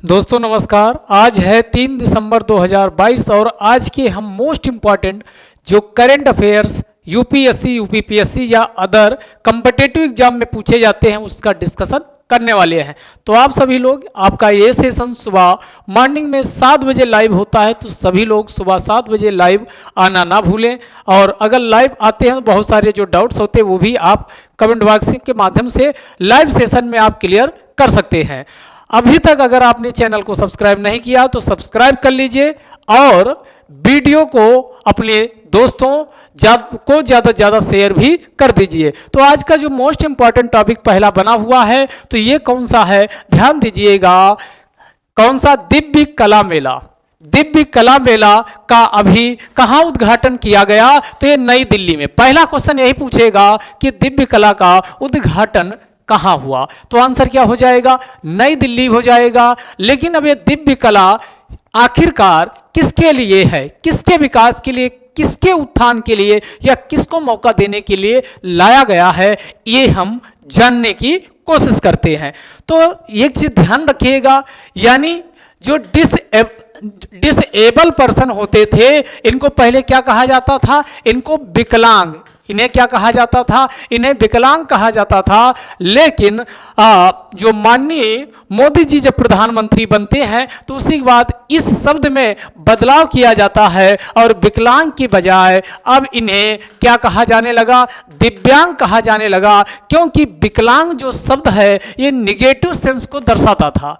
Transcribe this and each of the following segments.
दोस्तों नमस्कार। आज है 3 दिसंबर 2022 और आज के हम मोस्ट इम्पॉर्टेंट जो करंट अफेयर्स यूपीएससी, यूपीपीएससी या अदर कम्पिटिटिव एग्जाम में पूछे जाते हैं उसका डिस्कशन करने वाले हैं। तो आप सभी लोग, आपका ये सेशन सुबह मॉर्निंग में 7 बजे लाइव होता है, तो सभी लोग सुबह 7 बजे लाइव आना ना भूलें। और अगर लाइव आते हैं तो बहुत सारे जो डाउट्स होते हैं वो भी आप कमेंट बॉक्स के माध्यम से लाइव सेशन में आप क्लियर कर सकते हैं। अभी तक अगर आपने चैनल को सब्सक्राइब नहीं किया तो सब्सक्राइब कर लीजिए और वीडियो को अपने दोस्तों को ज़्यादा से ज़्यादा शेयर भी कर दीजिए। तो आज का जो मोस्ट इंपॉर्टेंट टॉपिक पहला बना हुआ है तो ये कौन सा है, ध्यान दीजिएगा। कौन सा? दिव्य कला मेला। दिव्य कला मेला का अभी कहाँ उद्घाटन किया गया? तो ये नई दिल्ली में। पहला क्वेश्चन यही पूछेगा कि दिव्य कला का उद्घाटन कहाँ हुआ, तो आंसर क्या हो जाएगा? नई दिल्ली हो जाएगा। लेकिन अब ये दिव्य कला आखिरकार किसके लिए है, किसके विकास के लिए, किसके उत्थान के लिए या किसको मौका देने के लिए लाया गया है, ये हम जानने की कोशिश करते हैं। तो एक चीज ध्यान रखिएगा, यानी जो डिसेबल पर्सन होते थे इनको पहले क्या कहा जाता था? इनको विकलांग। इन्हें क्या कहा जाता था? इन्हें विकलांग कहा जाता था। लेकिन जो माननीय मोदी जी जब प्रधानमंत्री बनते हैं तो उसी के बाद इस शब्द में बदलाव किया जाता है और विकलांग की बजाय अब इन्हें क्या कहा जाने लगा? दिव्यांग कहा जाने लगा। क्योंकि विकलांग जो शब्द है ये निगेटिव सेंस को दर्शाता था।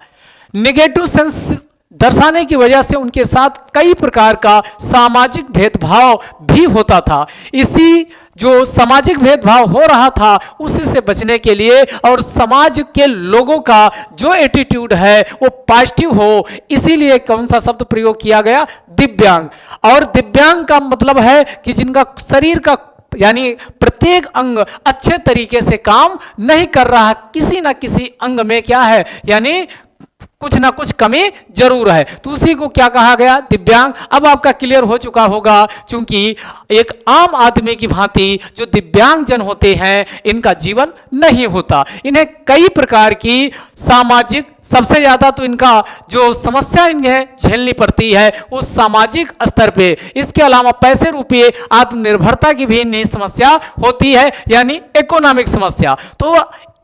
निगेटिव सेंस दर्शाने की वजह से उनके साथ कई प्रकार का सामाजिक भेदभाव भी होता था। इसी जो सामाजिक भेदभाव हो रहा था उसी से बचने के लिए और समाज के लोगों का जो एटीट्यूड है वो पॉजिटिव हो, इसीलिए कौन सा शब्द प्रयोग किया गया? दिव्यांग। और दिव्यांग का मतलब है कि जिनका शरीर का यानी प्रत्येक अंग अच्छे तरीके से काम नहीं कर रहा, किसी ना किसी अंग में क्या है, यानी कुछ ना कुछ कमी जरूर है, तो उसी को क्या कहा गया? दिव्यांग। अब आपका क्लियर हो चुका होगा, क्योंकि एक आम आदमी की भांति जो दिव्यांग जन होते हैं इनका जीवन नहीं होता। इन्हें कई प्रकार की सामाजिक, सबसे ज्यादा तो इनका जो समस्या इन्हें झेलनी पड़ती है उस सामाजिक स्तर पे। इसके अलावा पैसे रुपये आत्मनिर्भरता की भी इन्हें समस्या होती है, यानी इकोनॉमिक समस्या। तो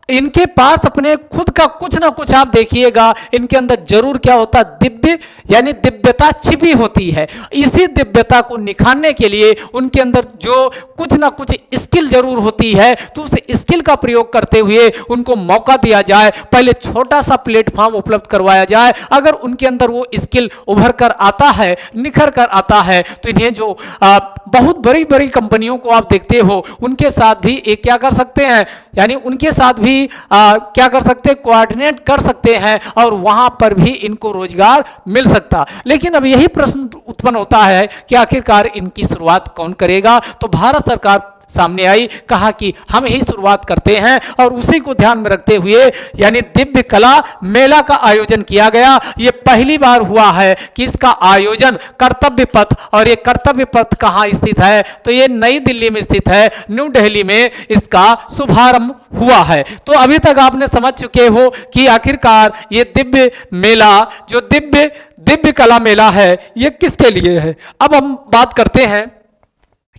इनके पास अपने खुद का कुछ ना कुछ आप देखिएगा इनके अंदर जरूर क्या होता है? दिव्य यानी दिव्यता छिपी होती है। इसी दिव्यता को निखारने के लिए उनके अंदर जो कुछ ना कुछ स्किल जरूर होती है, तो उस स्किल का प्रयोग करते हुए उनको मौका दिया जाए, पहले छोटा सा प्लेटफॉर्म उपलब्ध करवाया जाए। अगर उनके अंदर वो स्किल उभर कर आता है, निखर कर आता है, तो इन्हें जो बहुत बड़ी बड़ी कंपनियों को आप देखते हो उनके साथ भी एक क्या कर सकते हैं, यानी उनके साथ भी क्या कर सकते हैं? कोऑर्डिनेट कर सकते हैं और वहां पर भी इनको रोजगार मिल सकता। लेकिन अब यही प्रश्न उत्पन्न होता है कि आखिरकार इनकी शुरुआत कौन करेगा? तो भारत सरकार सामने आई, कहा कि हम ही शुरुआत करते हैं और उसी को ध्यान में रखते हुए यानी दिव्य कला मेला का आयोजन किया गया। ये पहली बार हुआ है कि इसका आयोजन कर्तव्य पथ, और ये कर्तव्य पथ कहाँ स्थित है? तो ये नई दिल्ली में स्थित है, न्यू दिल्ली में इसका शुभारंभ हुआ है। तो अभी तक आपने समझ चुके हो कि आखिरकार ये दिव्य मेला, जो दिव्य कला मेला है, ये किसके लिए है। अब हम बात करते हैं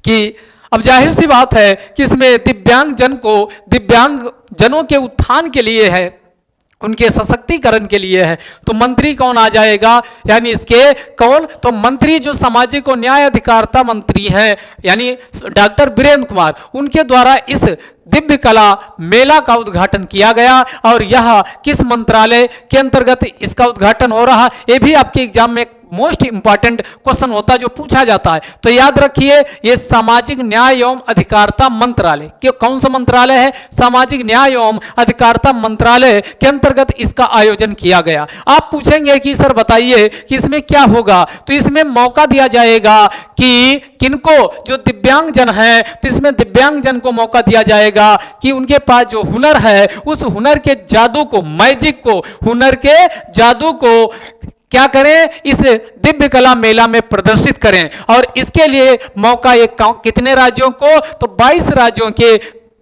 कि अब जाहिर सी बात है कि इसमें दिव्यांग जनों के उत्थान के लिए है, उनके सशक्तिकरण के लिए है। तो मंत्री कौन आ जाएगा, यानी इसके कौन? तो मंत्री जो सामाजिक और न्याय अधिकारिता मंत्री हैं, यानी डॉक्टर वीरेंद्र कुमार, उनके द्वारा इस दिव्य कला मेला का उद्घाटन किया गया। और यह किस मंत्रालय के अंतर्गत इसका उद्घाटन हो रहा, ये भी आपके एग्जाम में मोस्ट इंपॉर्टेंट क्वेश्चन होता है जो पूछा जाता है। तो याद रखिए ये सामाजिक न्याय एवं अधिकारिता मंत्रालय, क्यों कौन सा मंत्रालय है? सामाजिक न्याय एवं अधिकारिता मंत्रालय के अंतर्गत इसका आयोजन किया गया। आप पूछेंगे कि सर बताइए कि इसमें क्या होगा, तो इसमें मौका दिया जाएगा कि किनको? जो दिव्यांग जन है, तो इसमें दिव्यांग जन को मौका दिया जाएगा कि उनके पास जो हुनर है उस हुनर के जादू को, मैजिक को, हुनर के जादू को क्या करें? इस दिव्य कला मेला में प्रदर्शित करें। और इसके लिए मौका ये कितने राज्यों को? तो 22 राज्यों के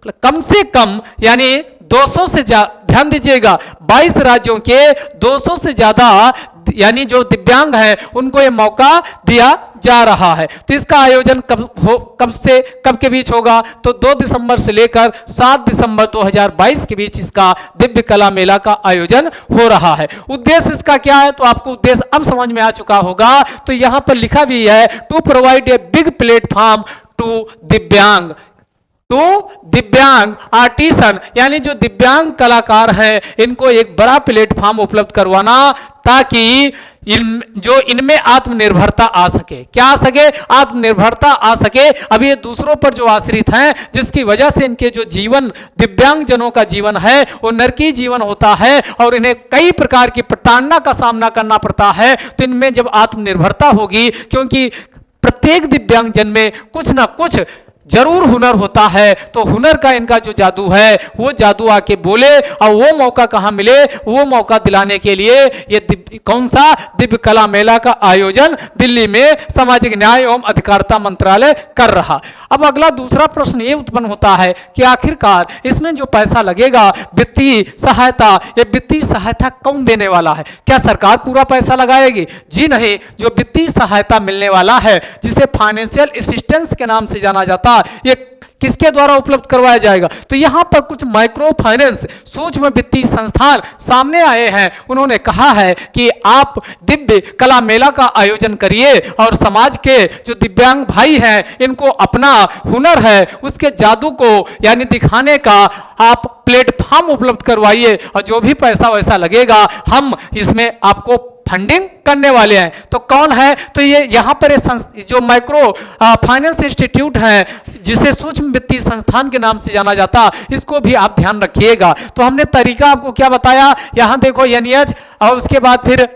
कम से कम यानी 200 से ध्यान दीजिएगा 22 राज्यों के 200 से ज्यादा यानी जो दिव्यांग हैं उनको ये मौका दिया जा रहा है। तो इसका आयोजन कब से कब के बीच होगा? तो 2 दिसंबर से लेकर 7 दिसंबर 2022 के बीच इसका दिव्य कला मेला का आयोजन हो रहा है। उद्देश्य इसका क्या है? तो आपको उद्देश्य अब समझ में आ चुका होगा। तो यहां पर लिखा भी है to provide a big platform to दिव्यांग, तो दिव्यांग आर्टिसन यानी जो दिव्यांग कलाकार हैं इनको एक बड़ा प्लेटफॉर्म उपलब्ध करवाना, ताकि इनमें आत्मनिर्भरता आ सके। क्या आ सके? आत्मनिर्भरता आ सके। अब ये दूसरों पर जो आश्रित हैं, जिसकी वजह से इनके जो जीवन, दिव्यांग जनों का जीवन है वो नरकी जीवन होता है और इन्हें कई प्रकार की प्रताड़ना का सामना करना पड़ता है। तो इनमें जब आत्मनिर्भरता होगी, क्योंकि प्रत्येक दिव्यांग जन में कुछ ना कुछ जरूर हुनर होता है, तो हुनर का इनका जो जादू है वो जादू आके बोले, और वो मौका कहाँ मिले? वो मौका दिलाने के लिए ये कौन सा दिव्य कला मेला का आयोजन दिल्ली में सामाजिक न्याय एवं अधिकारिता मंत्रालय कर रहा। अब अगला दूसरा प्रश्न ये उत्पन्न होता है कि आखिरकार इसमें जो पैसा लगेगा वित्तीय सहायता, ये वित्तीय सहायता कौन देने वाला है? क्या सरकार पूरा पैसा लगाएगी? जी नहीं। जो वित्तीय सहायता मिलने वाला है, जिसे फाइनेंशियल असिस्टेंस के नाम से जाना जाता, ये किसके द्वारा उपलब्ध करवाया जाएगा? तो यहां पर कुछ माइक्रो फाइनेंस सूक्ष्म वित्तीय संस्थान सामने आए हैं। उन्होंने कहा है कि आप दिव्य कला मेला का आयोजन करिए और समाज के जो दिव्यांग भाई हैं इनको अपना हुनर है उसके जादू को यानी दिखाने का आप प्लेटफॉर्म उपलब्ध करवाइए, और जो भी पैसा वैसा लगेगा हम इसमें आपको फंडिंग करने वाले हैं। तो कौन है? तो ये यहाँ पर जो माइक्रो फाइनेंस इंस्टीट्यूट है, जिसे सूक्ष्म वित्तीय संस्थान के नाम से जाना जाता, इसको भी आप ध्यान रखिएगा। तो हमने तरीका आपको क्या बताया? यहाँ देखो NH, और उसके बाद फिर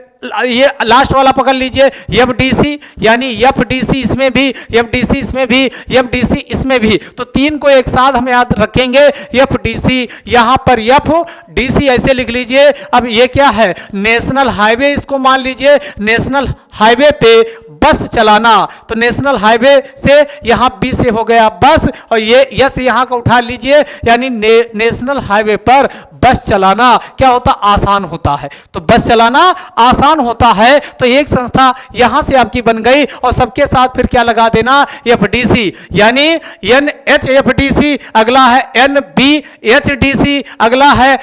ये लास्ट वाला पकड़ लीजिए FDC, यानी FDC इसमें भी, FDC इसमें भी, FDC इसमें भी। तो तीन को एक साथ हम याद रखेंगे। FDC, यहां पर FDC ऐसे लिख लीजिए। अब ये क्या है? नेशनल हाईवे, इसको मान लीजिए नेशनल हाईवे पे बस चलाना। तो नेशनल हाईवे से यहां B से हो गया बस, और ये यस यहां का उठा लीजिए, यानी नेशनल हाईवे पर बस चलाना क्या होता? आसान होता है। तो बस चलाना आसान होता है। तो एक संस्था यहां से आपकी बन गई, और सबके साथ फिर क्या लगा देना? FDC, यानी NHFDC, अगला है NBHDC, अगला है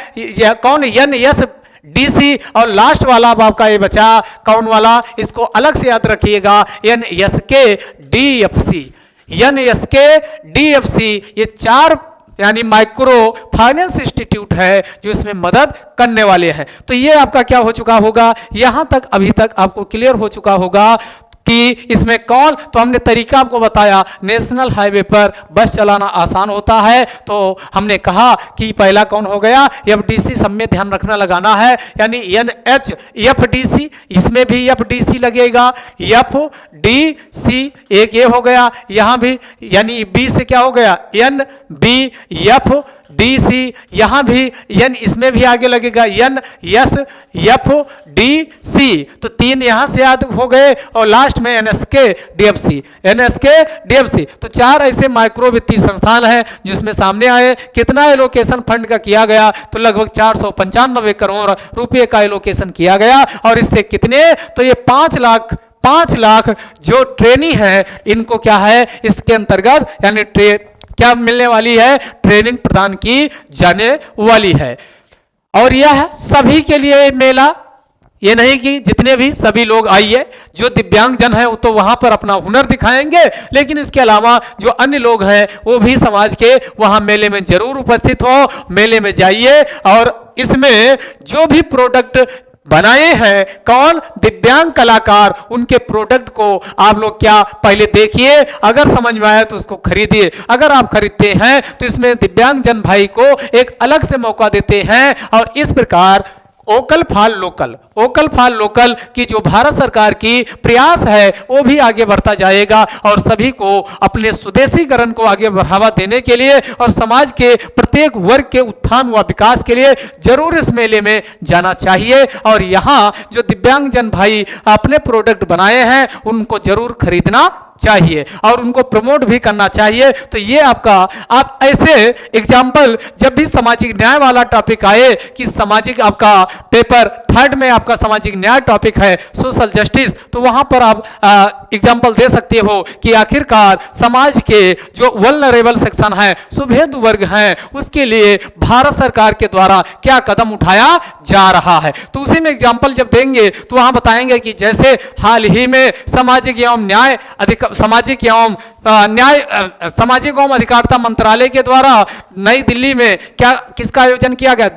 कौन? NSDC, और लास्ट वाला अब आपका ये बचा कौन वाला? इसको अलग से याद रखिएगा, NSKDFC। NSKDFC ये 4 यानी माइक्रो फाइनेंस इंस्टीट्यूट है जो इसमें मदद करने वाले हैं। तो ये आपका क्या हो चुका होगा? यहां तक अभी तक आपको क्लियर हो चुका होगा कि इसमें कौन? तो हमने तरीका आपको बताया। नेशनल हाईवे पर बस चलाना आसान होता है, तो हमने कहा कि पहला कौन हो गया? FDC, सब में ध्यान रखना लगाना है, यानी NHFDC, इसमें भी FDC लगेगा। FDC एक ये हो गया, यहां भी, यानी B से क्या हो गया? NBFDC, यहां भी N इसमें भी आगे लगेगा, NSFDC। तो 3 यहां से याद हो गए, और लास्ट में NSKDFC। तो 4 ऐसे माइक्रो वित्तीय संस्थान हैं जिसमें सामने आए। कितना एलोकेशन फंड का किया गया? तो लगभग 495 करोड़ रुपए का एलोकेशन किया गया। और इससे कितने? तो ये 5 लाख जो ट्रेनी है इनको क्या है इसके अंतर्गत, यानी क्या मिलने वाली है? ट्रेनिंग प्रदान की जाने वाली है। और यह सभी के लिए मेला, ये नहीं कि जितने भी सभी लोग आइए, जो दिव्यांग जन है वो तो वहां पर अपना हुनर दिखाएंगे, लेकिन इसके अलावा जो अन्य लोग हैं वो भी समाज के वहां मेले में जरूर उपस्थित हो। मेले में जाइए, और इसमें जो भी प्रोडक्ट बनाए हैं कौन? दिव्यांग कलाकार, उनके प्रोडक्ट को आप लोग क्या पहले देखिए, अगर समझ में आया तो उसको खरीदिए। अगर आप खरीदते हैं तो इसमें दिव्यांग जन भाई को एक अलग से मौका देते हैं। और इस प्रकार वोकल फॉर लोकल की जो भारत सरकार की प्रयास है वो भी आगे बढ़ता जाएगा, और सभी को अपने स्वदेशीकरण को आगे बढ़ावा देने के लिए और समाज के प्रत्येक वर्ग के उत्थान व विकास के लिए जरूर इस मेले में जाना चाहिए। और यहाँ जो दिव्यांग जन भाई अपने प्रोडक्ट बनाए हैं उनको जरूर खरीदना चाहिए और उनको प्रमोट भी करना चाहिए। तो ये आपका, आप ऐसे एग्जाम्पल जब भी सामाजिक न्याय वाला टॉपिक आए कि सामाजिक, आपका पेपर 3rd में आपका सामाजिक न्याय टॉपिक है सोशल जस्टिस, तो वहां पर आप एग्जाम्पल दे सकते हो कि आखिरकार समाज के जो वल्नरेबल सेक्शन है, सुभेद वर्ग है, उसके लिए भारत सरकार के द्वारा क्या कदम उठाया जा रहा है। तो उसी में एग्जाम्पल जब देंगे तो वहां बताएंगे कि जैसे हाल ही में सामाजिक एवं सामाजिक एवं अधिकारिता मंत्रालय के द्वारा नई दिल्ली में क्या, किसका आयोजन किया गया?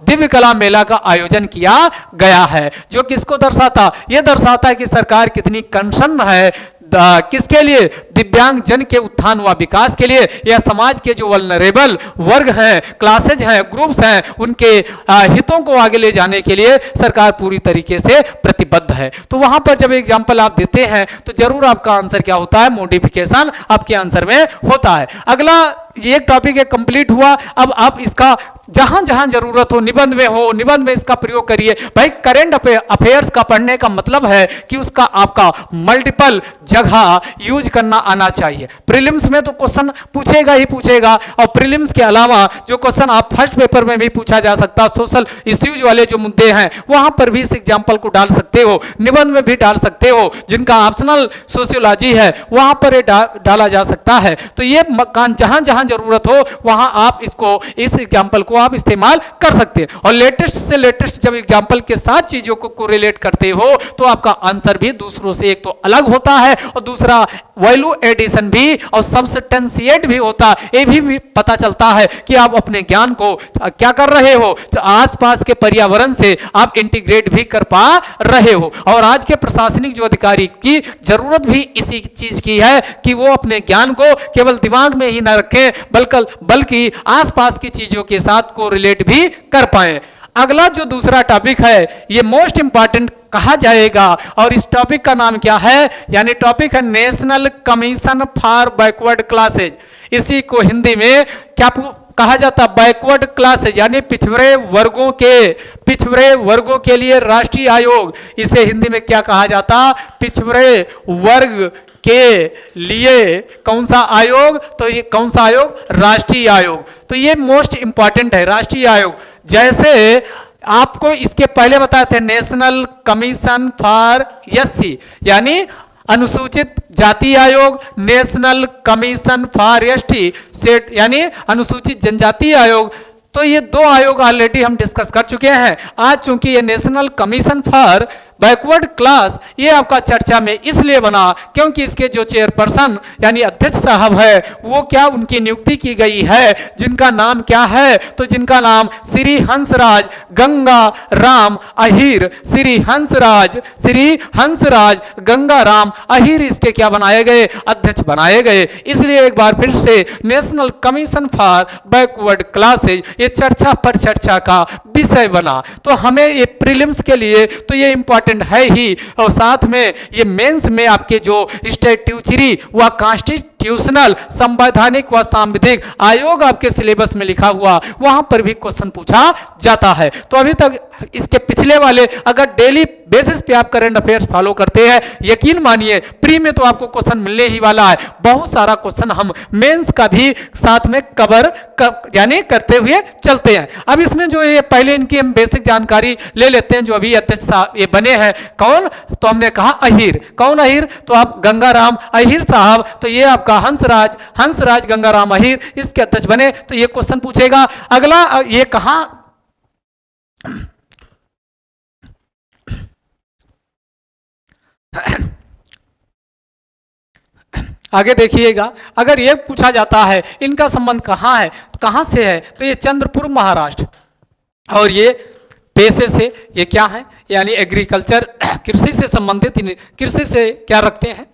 दिव्य कला मेला का आयोजन किया गया है, जो किसको दर्शाता? यह दर्शाता है कि सरकार कितनी कंसर्न है किसके लिए? दिव्यांग जन के उत्थान व विकास के लिए, या समाज के जो वल्नरेबल वर्ग हैं, क्लासेज हैं, ग्रुप्स हैं, उनके हितों को आगे ले जाने के लिए सरकार पूरी तरीके से प्रतिबद्ध है। तो वहां पर जब एग्जाम्पल आप देते हैं तो जरूर आपका आंसर क्या होता है? मॉडिफिकेशन आपके आंसर में होता है। अगला ये एक टॉपिक है, कंप्लीट हुआ। अब आप इसका जहां जहां जरूरत हो, निबंध में हो, निबंध में इसका प्रयोग करिए। भाई करंट अफेयर्स का पढ़ने का मतलब है कि उसका आपका मल्टीपल जगह यूज करना आना चाहिए। प्रीलिम्स में तो क्वेश्चन पूछेगा ही पूछेगा, और प्रीलिम्स के अलावा जो क्वेश्चन आप फर्स्ट पेपर में भी पूछा जा सकता है, सोशल इश्यूज वाले जो मुद्दे हैं वहां पर भी इस एग्जाम्पल को डाल सकते हो, निबंध में भी डाल सकते हो। जिनका ऑप्शनल सोशियोलॉजी है वहां पर डाला जा सकता है। तो ये जहां जहां जरूरत हो वहां आप इसको, इस एग्जाम्पल को आप इस्तेमाल कर सकते हैं। और लेटेस्ट से लेटेस्ट जब एग्जाम्पल के साथ चीजों को रिलेट करते हो तो आपका आंसर भी दूसरों से एक तो अलग होता है, और दूसरा वैल्यू एडिशन भी और सब्सटेंशिएट भी होता है। ये भी पता चलता है कि आप अपने ज्ञान को क्या कर रहे हो, तो आसपास के पर्यावरण से आप इंटीग्रेट भी कर पा रहे हो। और आज के प्रशासनिक जो अधिकारी की जरूरत भी इसी चीज की है कि वो अपने ज्ञान को केवल दिमाग में ही न रखें, बल्कि आसपास की चीजों के साथ को रिलेट भी कर पाए। अगला जो दूसरा टॉपिक है ये मोस्ट इंपॉर्टेंट कहा जाएगा, और इस टॉपिक का नाम क्या है? यानी टॉपिक है national commission for backward classes. इसी को हिंदी में क्या कहा जाता? बैकवर्ड क्लासेज, यानी पिछड़े वर्गों के लिए राष्ट्रीय आयोग। इसे हिंदी में क्या कहा जाता? पिछड़े वर्ग के लिए कौन सा आयोग? तो ये कौन सा आयोग? राष्ट्रीय आयोग। तो ये मोस्ट इंपॉर्टेंट है, राष्ट्रीय आयोग। जैसे आपको इसके पहले बताए थे नेशनल कमीशन फॉर एससी, यानी अनुसूचित जाति आयोग, national commission for ST set यानी अनुसूचित जनजाति आयोग। तो ये दो आयोग ऑलरेडी हम डिस्कस कर चुके हैं। आज चूंकि ये national commission for backward class ये आपका चर्चा में इसलिए बना क्योंकि इसके जो चेयरपर्सन यानी अध्यक्ष साहब है वो क्या उनकी नियुक्ति की गई है, जिनका नाम क्या है? तो जिनका नाम श्री हंसराज गंगा राम अहीर, श्री हंसराज गंगा राम अहीर इसके क्या बनाए गए? अध्यक्ष बनाए गए। इसलिए एक बार फिर से national commission for backward classes ये चर्चा पर चर्चा का विषय बना। तो हमें ये प्रीलिम्स के लिए तो ये इंपॉर्टेंट है ही, और साथ में ये मेंस में आपके जो स्टैट्यूटरी व कॉन्स्टिट्यूशनल संवैधानिक व सांविधिक आयोग आपके सिलेबस में लिखा हुआ वहां पर भी क्वेश्चन पूछा जाता है। तो अभी तक इसके पिछले वाले अगर डेली बेसिस पे आप करंट अफेयर्स फॉलो करते हैं, यकीन मानिए प्री में तो आपको क्वेश्चन मिलने ही वाला है। बहुत सारा क्वेश्चन हम मेंस का भी साथ में यानी करते हुए चलते हैं। अब इसमें जो ये पहले इनकी हम बेसिक जानकारी ले लेते हैं। जो अभी अध्यक्ष साहब ये बने हैं कौन? तो हमने कहा अहीर। कौन अहीर? तो आप गंगाराम अहीर साहब। तो ये आपका हंसराज गंगाराम अहीर इसके अध्यक्ष बने। तो ये क्वेश्चन पूछेगा। अगला ये कहां आगे देखिएगा, अगर ये पूछा जाता है इनका संबंध कहां है, कहां से है? तो ये चंद्रपुर महाराष्ट्र, और ये पेशे से ये क्या है? यानी एग्रीकल्चर कृषि से संबंधित, कृषि से क्या रखते हैं?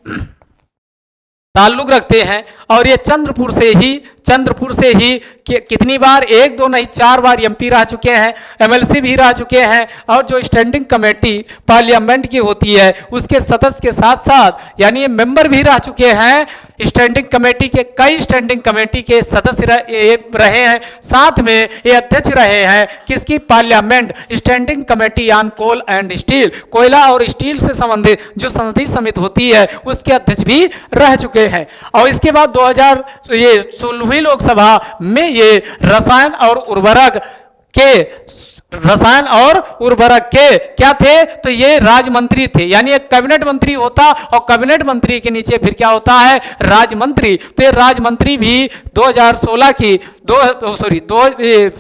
ताल्लुक रखते हैं। और ये चंद्रपुर से ही चंद्रपुर से ही कितनी बार, एक दो नहीं 4 बार एमपी रह चुके हैं, एमएलसी भी रह चुके हैं। और जो स्टैंडिंग कमेटी पार्लियामेंट की होती है उसके सदस्य के साथ साथ यानी ये मेंबर भी रह चुके हैं। स्टैंडिंग कमेटी के कई स्टैंडिंग कमेटी के सदस्य रहे हैं, साथ में ये अध्यक्ष रहे हैं किसकी, parliament standing committee on coal and steel, कोयला और स्टील से संबंधित जो संसदीय समिति होती है उसके अध्यक्ष भी रह चुके हैं। और इसके बाद 2016वीं लोकसभा में ये रसायन और उर्वरक के क्या थे, तो ये राज्य मंत्री थे। यानी एक कैबिनेट मंत्री होता और कैबिनेट मंत्री के नीचे फिर क्या होता है, राज्य मंत्री। तो ये राज्य मंत्री भी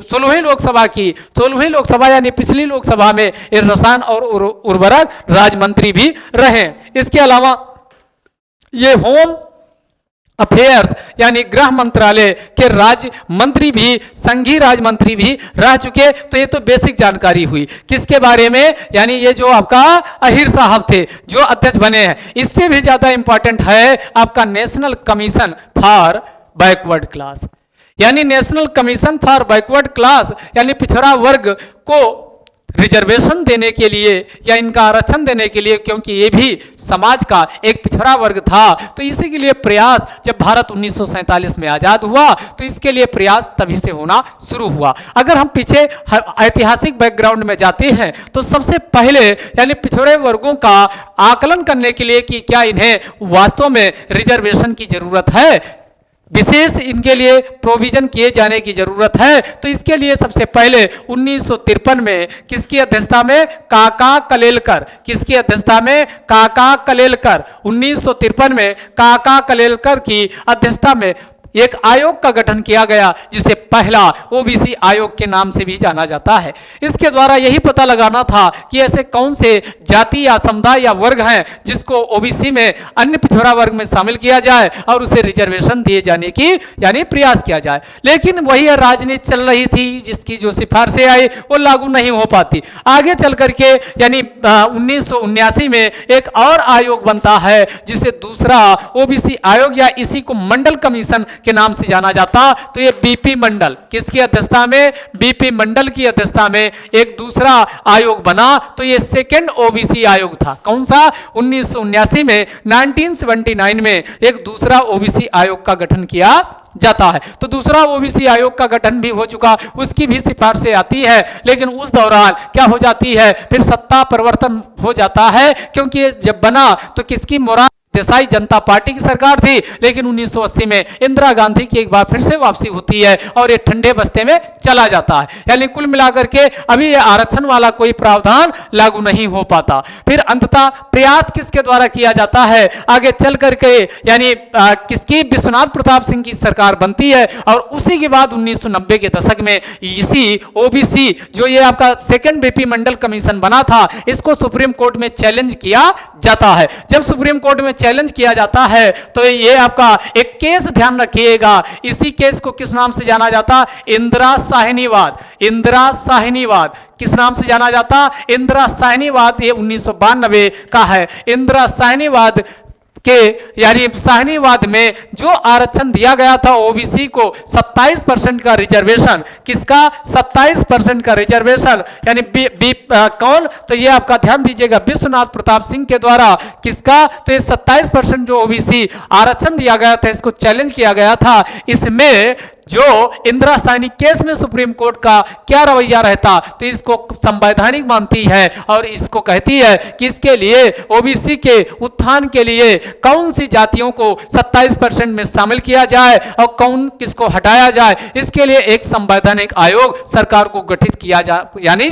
16वीं लोकसभा यानी पिछली लोकसभा में ये रसायन और उर्वरक राज्य मंत्री भी रहे। इसके अलावा ये होम अफेयर्स यानी गृह मंत्रालय के राज्य मंत्री भी, संघीय राज्य मंत्री भी रह चुके। तो ये तो बेसिक जानकारी हुई किसके बारे में, यानी ये जो आपका अहिर साहब थे जो अध्यक्ष बने हैं। इससे भी ज्यादा इंपॉर्टेंट है आपका national commission for backward class, यानी national commission for backward class यानी पिछड़ा वर्ग को रिजर्वेशन देने के लिए या इनका आरक्षण देने के लिए, क्योंकि ये भी समाज का एक पिछड़ा वर्ग था। तो इसी के लिए प्रयास, जब भारत 1947 में आजाद हुआ तो इसके लिए प्रयास तभी से होना शुरू हुआ। अगर हम पीछे ऐतिहासिक बैकग्राउंड में जाते हैं तो सबसे पहले यानी पिछड़े वर्गों का आकलन करने के लिए कि क्या इन्हें वास्तव में रिजर्वेशन की जरूरत है, विशेष इनके लिए प्रोविजन किए जाने की जरूरत है, तो इसके लिए सबसे पहले 1953 में किसकी अध्यक्षता में, काका कलेलकर, किसकी अध्यक्षता में, काका कलेलकर, 1953 में काका कलेलकर की अध्यक्षता में एक आयोग का गठन किया गया जिसे पहला ओबीसी आयोग के नाम से भी जाना जाता है। इसके द्वारा यही पता लगाना था कि ऐसे कौन से जाति या समुदाय या वर्ग हैं जिसको ओबीसी में अन्य पिछड़ा वर्ग में शामिल किया जाए और उसे रिजर्वेशन दिए जाने की यानी प्रयास किया जाए। लेकिन वही राजनीति चल रही थी जिसकी जो सिफारिशें आई वो लागू नहीं हो पाती। आगे चल करके यानी 1979 में एक और आयोग बनता है जिसे दूसरा ओबीसी आयोग या इसी को मंडल कमीशन के नाम से जाना जाता। तो ये बीपी मंडल, किसकी अध्यक्षता में, बीपी मंडल की अध्यक्षता में एक दूसरा आयोग बना। तो ये सेकेंड ओबीसी आयोग था। कौन सा, 1979 में 1979 में एक दूसरा ओबीसी आयोग का गठन किया जाता है। तो दूसरा ओबीसी आयोग का गठन भी हो चुका, उसकी भी सिफारिशें आती है, लेकिन उस दौरान क्या हो जाती है, फिर सत्ता परिवर्तन हो जाता है। क्योंकि ये जब बना तो किसकी, मोरारजी देसाई जनता पार्टी की सरकार थी, लेकिन 1980 में इंदिरा गांधी की एक बार फिर से वापसी होती है और ये ठंडे बस्ते में चला जाता है। यानी कुल मिलाकर के अभी ये आरक्षण वाला कोई प्रावधान लागू नहीं हो पाता। फिर अंततः प्रयास किसके द्वारा किया जाता है, आगे चल करके यानी किसकी, विश्वनाथ प्रताप सिंह की सरकार बनती है और उसी के बाद 1990 के दशक में इसी ओबीसी जो ये आपका सेकेंड बीपी मंडल कमीशन बना था इसको सुप्रीम कोर्ट में चैलेंज किया जाता है। जब सुप्रीम कोर्ट में चैलेंज किया जाता है तो ये आपका एक केस ध्यान रखिएगा, इसी केस को किस नाम से जाना जाता, इंदिरा साहनीवाद। इंदिरा साहनीवाद किस नाम से जाना जाता, इंदिरा साहनीवाद। ये 1992 का है। इंदिरा साहनीवाद के यानी साहनीवाद में जो आरक्षण दिया गया था ओबीसी को 27% का रिजर्वेशन, किसका, 27% का रिजर्वेशन यानी कौन, तो ये आपका ध्यान दीजिएगा, विश्वनाथ प्रताप सिंह के द्वारा किसका, तो ये 27% जो ओबीसी आरक्षण दिया गया था इसको चैलेंज किया गया था। इसमें जो इंदिरा साहनी केस में सुप्रीम कोर्ट का क्या रवैया रहता, तो इसको संवैधानिक मानती है और इसको कहती है कि इसके लिए ओबीसी के उत्थान के लिए कौन सी जातियों को 27% में शामिल किया जाए और कौन किसको हटाया जाए, इसके लिए एक संवैधानिक आयोग सरकार को गठित किया जाए यानी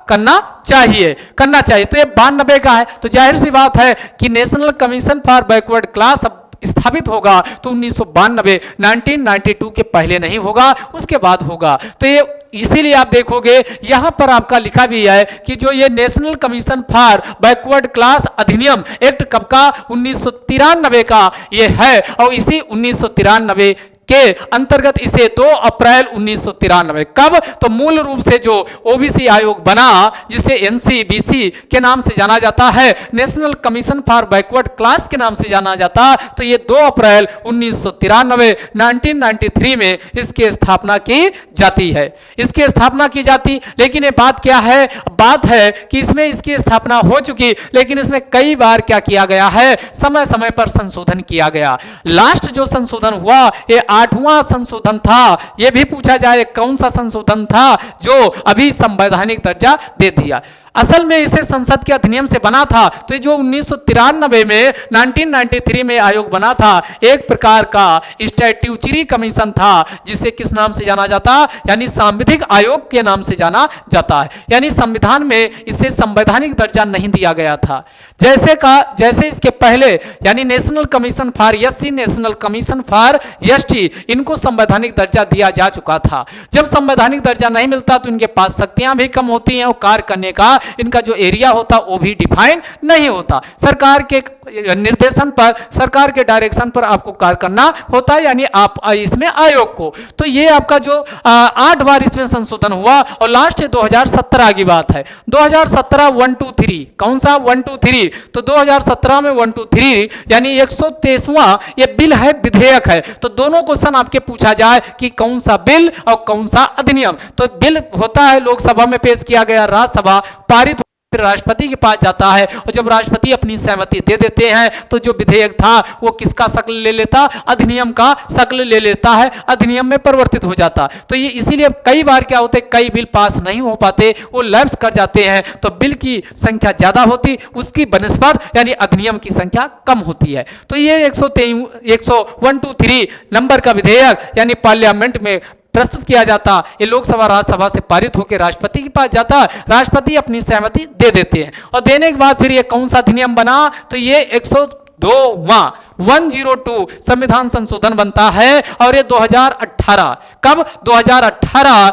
करना चाहिए। तो ये 92 का है। तो जाहिर सी बात है कि national commission for backward class स्थापित होगा तो 1992 के पहले नहीं होगा, उसके बाद होगा। तो ये इसीलिए आप देखोगे यहां पर आपका लिखा भी है कि जो ये national commission for backward class अधिनियम एक्ट कब का, 1993 का ये है और इसी 1993 के अंतर्गत इसे 2 अप्रैल 1993 कब, तो मूल रूप से जो ओबीसी आयोग बना जिसे एनसीबीसी के नाम से जाना जाता है, national commission for backward class के नाम से जाना जाता, तो ये 2 अप्रैल 1993 1993 में इसकी स्थापना की जाती है। इसकी स्थापना की जाती, लेकिन ये बात क्या है, बात है कि इसमें इसकी स्थापना हो चुकी, लेकिन इसमें कई बार क्या किया गया है, समय समय पर संशोधन किया गया। लास्ट जो संशोधन हुआ ये 8वां संशोधन था। ये भी पूछा जाए कौन सा संशोधन था जो अभी संवैधानिक दर्जा दे दिया। असल में इसे संसद के अधिनियम से बना था, तो जो 1993 में 1993 में आयोग बना था, एक प्रकार का स्टैट्यूटरी कमीशन था, जिसे किस नाम से जाना जाता, यानी सांविधिक आयोग के नाम से जाना जाता है। यानी संविधान में इसे संवैधानिक दर्जा नहीं दिया गया था। जैसे इसके पहले यानी national commission for SC, national commission for ST, इनको संवैधानिक दर्जा दिया जा चुका था। जब संवैधानिक दर्जा नहीं मिलता तो इनके पास शक्तियां भी कम होती हैं और कार्य करने का इनका जो एरिया होता वो भी डिफाइन नहीं होता। सरकार के निर्देशन पर, सरकार के डायरेक्शन पर आपको कार्य करना होता है, यानी आप इसमें आयोग को। तो ये आपका जो 8 बार इसमें संशोधन हुआ और लास्ट 2017 की बात है। 2017 1 2 3 कौन सा 1 2 3, तो 2017 में 1 2 3 यानी 123वां ये बिल है, विधेयक है। तो दोनों क्वेश्चन आपके पूछा जाए कि कौन सा बिल और कौन सा अधिनियम, तो बिल होता है लोकसभा में पेश किया गया, राज्यसभा पारित, फिर राष्ट्रपति के पास जाता है और जब राष्ट्रपति अपनी सहमति दे देते हैं तो जो विधेयक था वो किसका शक्ल ले लेता, अधिनियम का शक्ल ले लेता है, अधिनियम में परिवर्तित हो जाता। तो ये इसीलिए कई बार क्या होते, कई बिल पास नहीं हो पाते, वो लैप्स कर जाते हैं, तो बिल की संख्या ज्यादा होती, उसकी बनस्पत यानी अधिनियम की संख्या कम होती है। तो ये 123 नंबर का विधेयक यानी पार्लियामेंट में प्रस्तुत किया जाता, ये लोकसभा राज्यसभा से पारित होकर राष्ट्रपति के पास जाता, राष्ट्रपति अपनी सहमति दे देते हैं और देने के बाद फिर ये कौन सा अधिनियम बना, तो ये 102वां 102 संविधान संशोधन बनता है और ये 2018 कब, 2018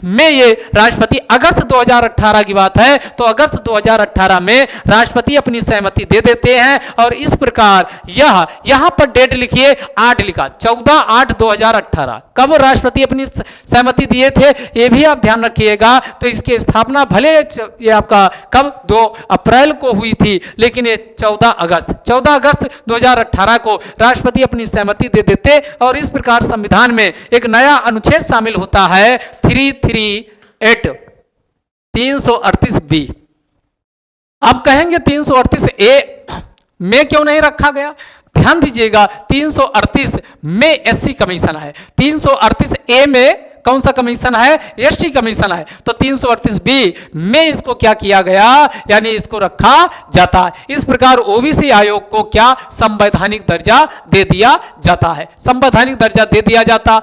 में ये राष्ट्रपति, अगस्त 2018 की बात है, तो अगस्त 2018 में राष्ट्रपति अपनी सहमति दे देते हैं और इस प्रकार यहां पर डेट लिखिए 8 लिखा, 14/8/2018 कब राष्ट्रपति अपनी सहमति दिए थे, ये भी आप ध्यान रखिएगा। तो इसकी स्थापना भले ये आपका कब 2 अप्रैल को हुई थी, लेकिन ये 14 अगस्त 2018 को राष्ट्रपति अपनी सहमति दे देते और इस प्रकार संविधान में एक नया अनुच्छेद शामिल होता है 338 आप कहेंगे 338 में क्यों नहीं रखा गया, ध्यान दीजिएगा 338 में एससी कमीशन है, 338 ए में कौन सा कमीशन है, एसटी कमीशन है, तो 338 बी में इसको क्या किया गया, यानी इसको रखा जाता है। इस प्रकार ओबीसी आयोग को क्या संवैधानिक दर्जा दे दिया जाता है, संवैधानिक दर्जा दे दिया जाता।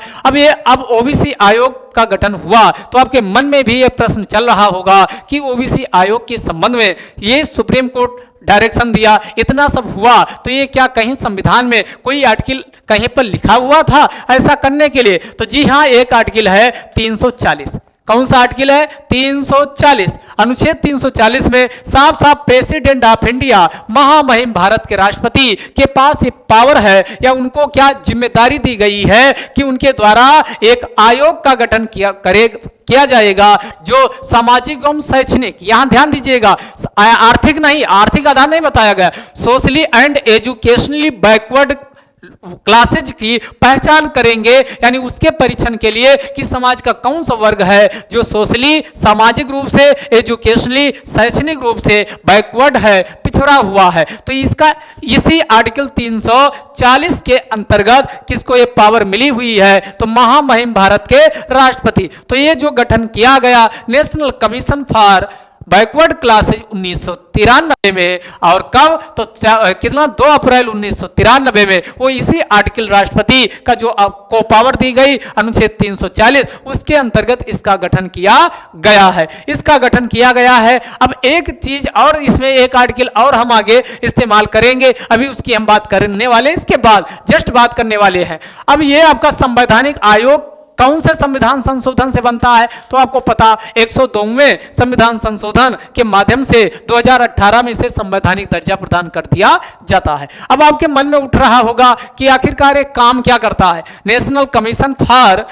अब ओबीसी आयोग का गठन हुआ तो आपके मन में भी यह प्रश्न चल रहा होगा कि ओबीसी आयोग के संबंध में ये सुप्रीम कोर्ट डायरेक्शन दिया, इतना सब हुआ, तो ये क्या कहीं संविधान में कोई आर्टिकल कहीं पर लिखा हुआ था ऐसा करने के लिए, तो जी हाँ एक आर्टिकल है 340। कौन सा आर्टिकल है, 340 अनुच्छेद 340 में साफ साफ प्रेसिडेंट ऑफ इंडिया, महामहिम भारत के राष्ट्रपति के पास ये पावर है या उनको क्या जिम्मेदारी दी गई है कि उनके द्वारा एक आयोग का गठन किया जाएगा जो सामाजिक एवं शैक्षणिक, यहां ध्यान दीजिएगा आर्थिक नहीं, आर्थिक आधार नहीं बताया गया, socially and educationally backward classes की पहचान करेंगे, यानी उसके परीक्षण के लिए कि समाज का कौन सा वर्ग है जो सोशली, सामाजिक रूप से, एजुकेशनली, शैक्षणिक रूप से बैकवर्ड है, पिछड़ा हुआ है। तो इसका इसी आर्टिकल 340 के अंतर्गत किसको ये पावर मिली हुई है, तो महामहिम भारत के राष्ट्रपति। तो ये जो गठन किया गया national commission for backward classes 1993 में, और कब, तो कितना 2 अप्रैल 1993 में वो इसी आर्टिकल राष्ट्रपति का जो आपको पावर दी गई अनुच्छेद 340 उसके अंतर्गत इसका गठन किया गया है, इसका गठन किया गया है। अब एक चीज और इसमें एक आर्टिकल और हम आगे इस्तेमाल करेंगे, अभी उसकी हम बात करने वाले, इसके बाद जस्ट बात करने वाले हैं। अब ये आपका संवैधानिक आयोग कौन से संविधान संशोधन से बनता है? तो आपको पता 102वें संविधान संशोधन के माध्यम से 2018 में इसे संवैधानिक दर्जा प्रदान कर दिया जाता है। अब आपके मन में उठ रहा होगा कि आखिरकार एक काम क्या करता है? National commission for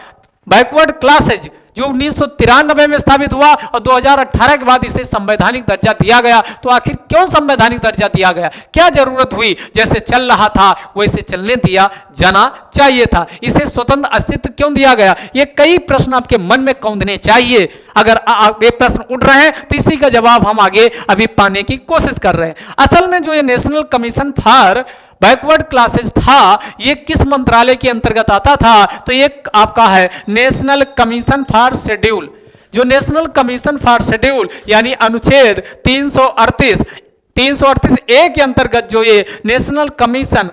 backward classes जो 1993 में स्थापित हुआ और 2018 के बाद इसे संवैधानिक दर्जा दिया गया। तो आखिर क्यों संवैधानिक दर्जा दिया गया? क्या जरूरत हुई? जैसे चल रहा था वैसे चलने दिया जाना चाहिए था। इसे स्वतंत्र अस्तित्व क्यों दिया गया? ये कई प्रश्न आपके मन में कौंधने चाहिए। अगर ये प्रश्न उठ रहे हैं तो इसी का जवाब हम आगे अभी पाने की कोशिश कर रहे हैं। असल में जो ये national commission for backward classes था, ये किस मंत्रालय के अंतर्गत आता था? तो ये आपका है नेशनल कमीशन फॉर शेड्यूल। जो नेशनल कमीशन फॉर शेड्यूल यानी अनुच्छेद 338 ए के अंतर्गत जो ये नेशनल कमीशन,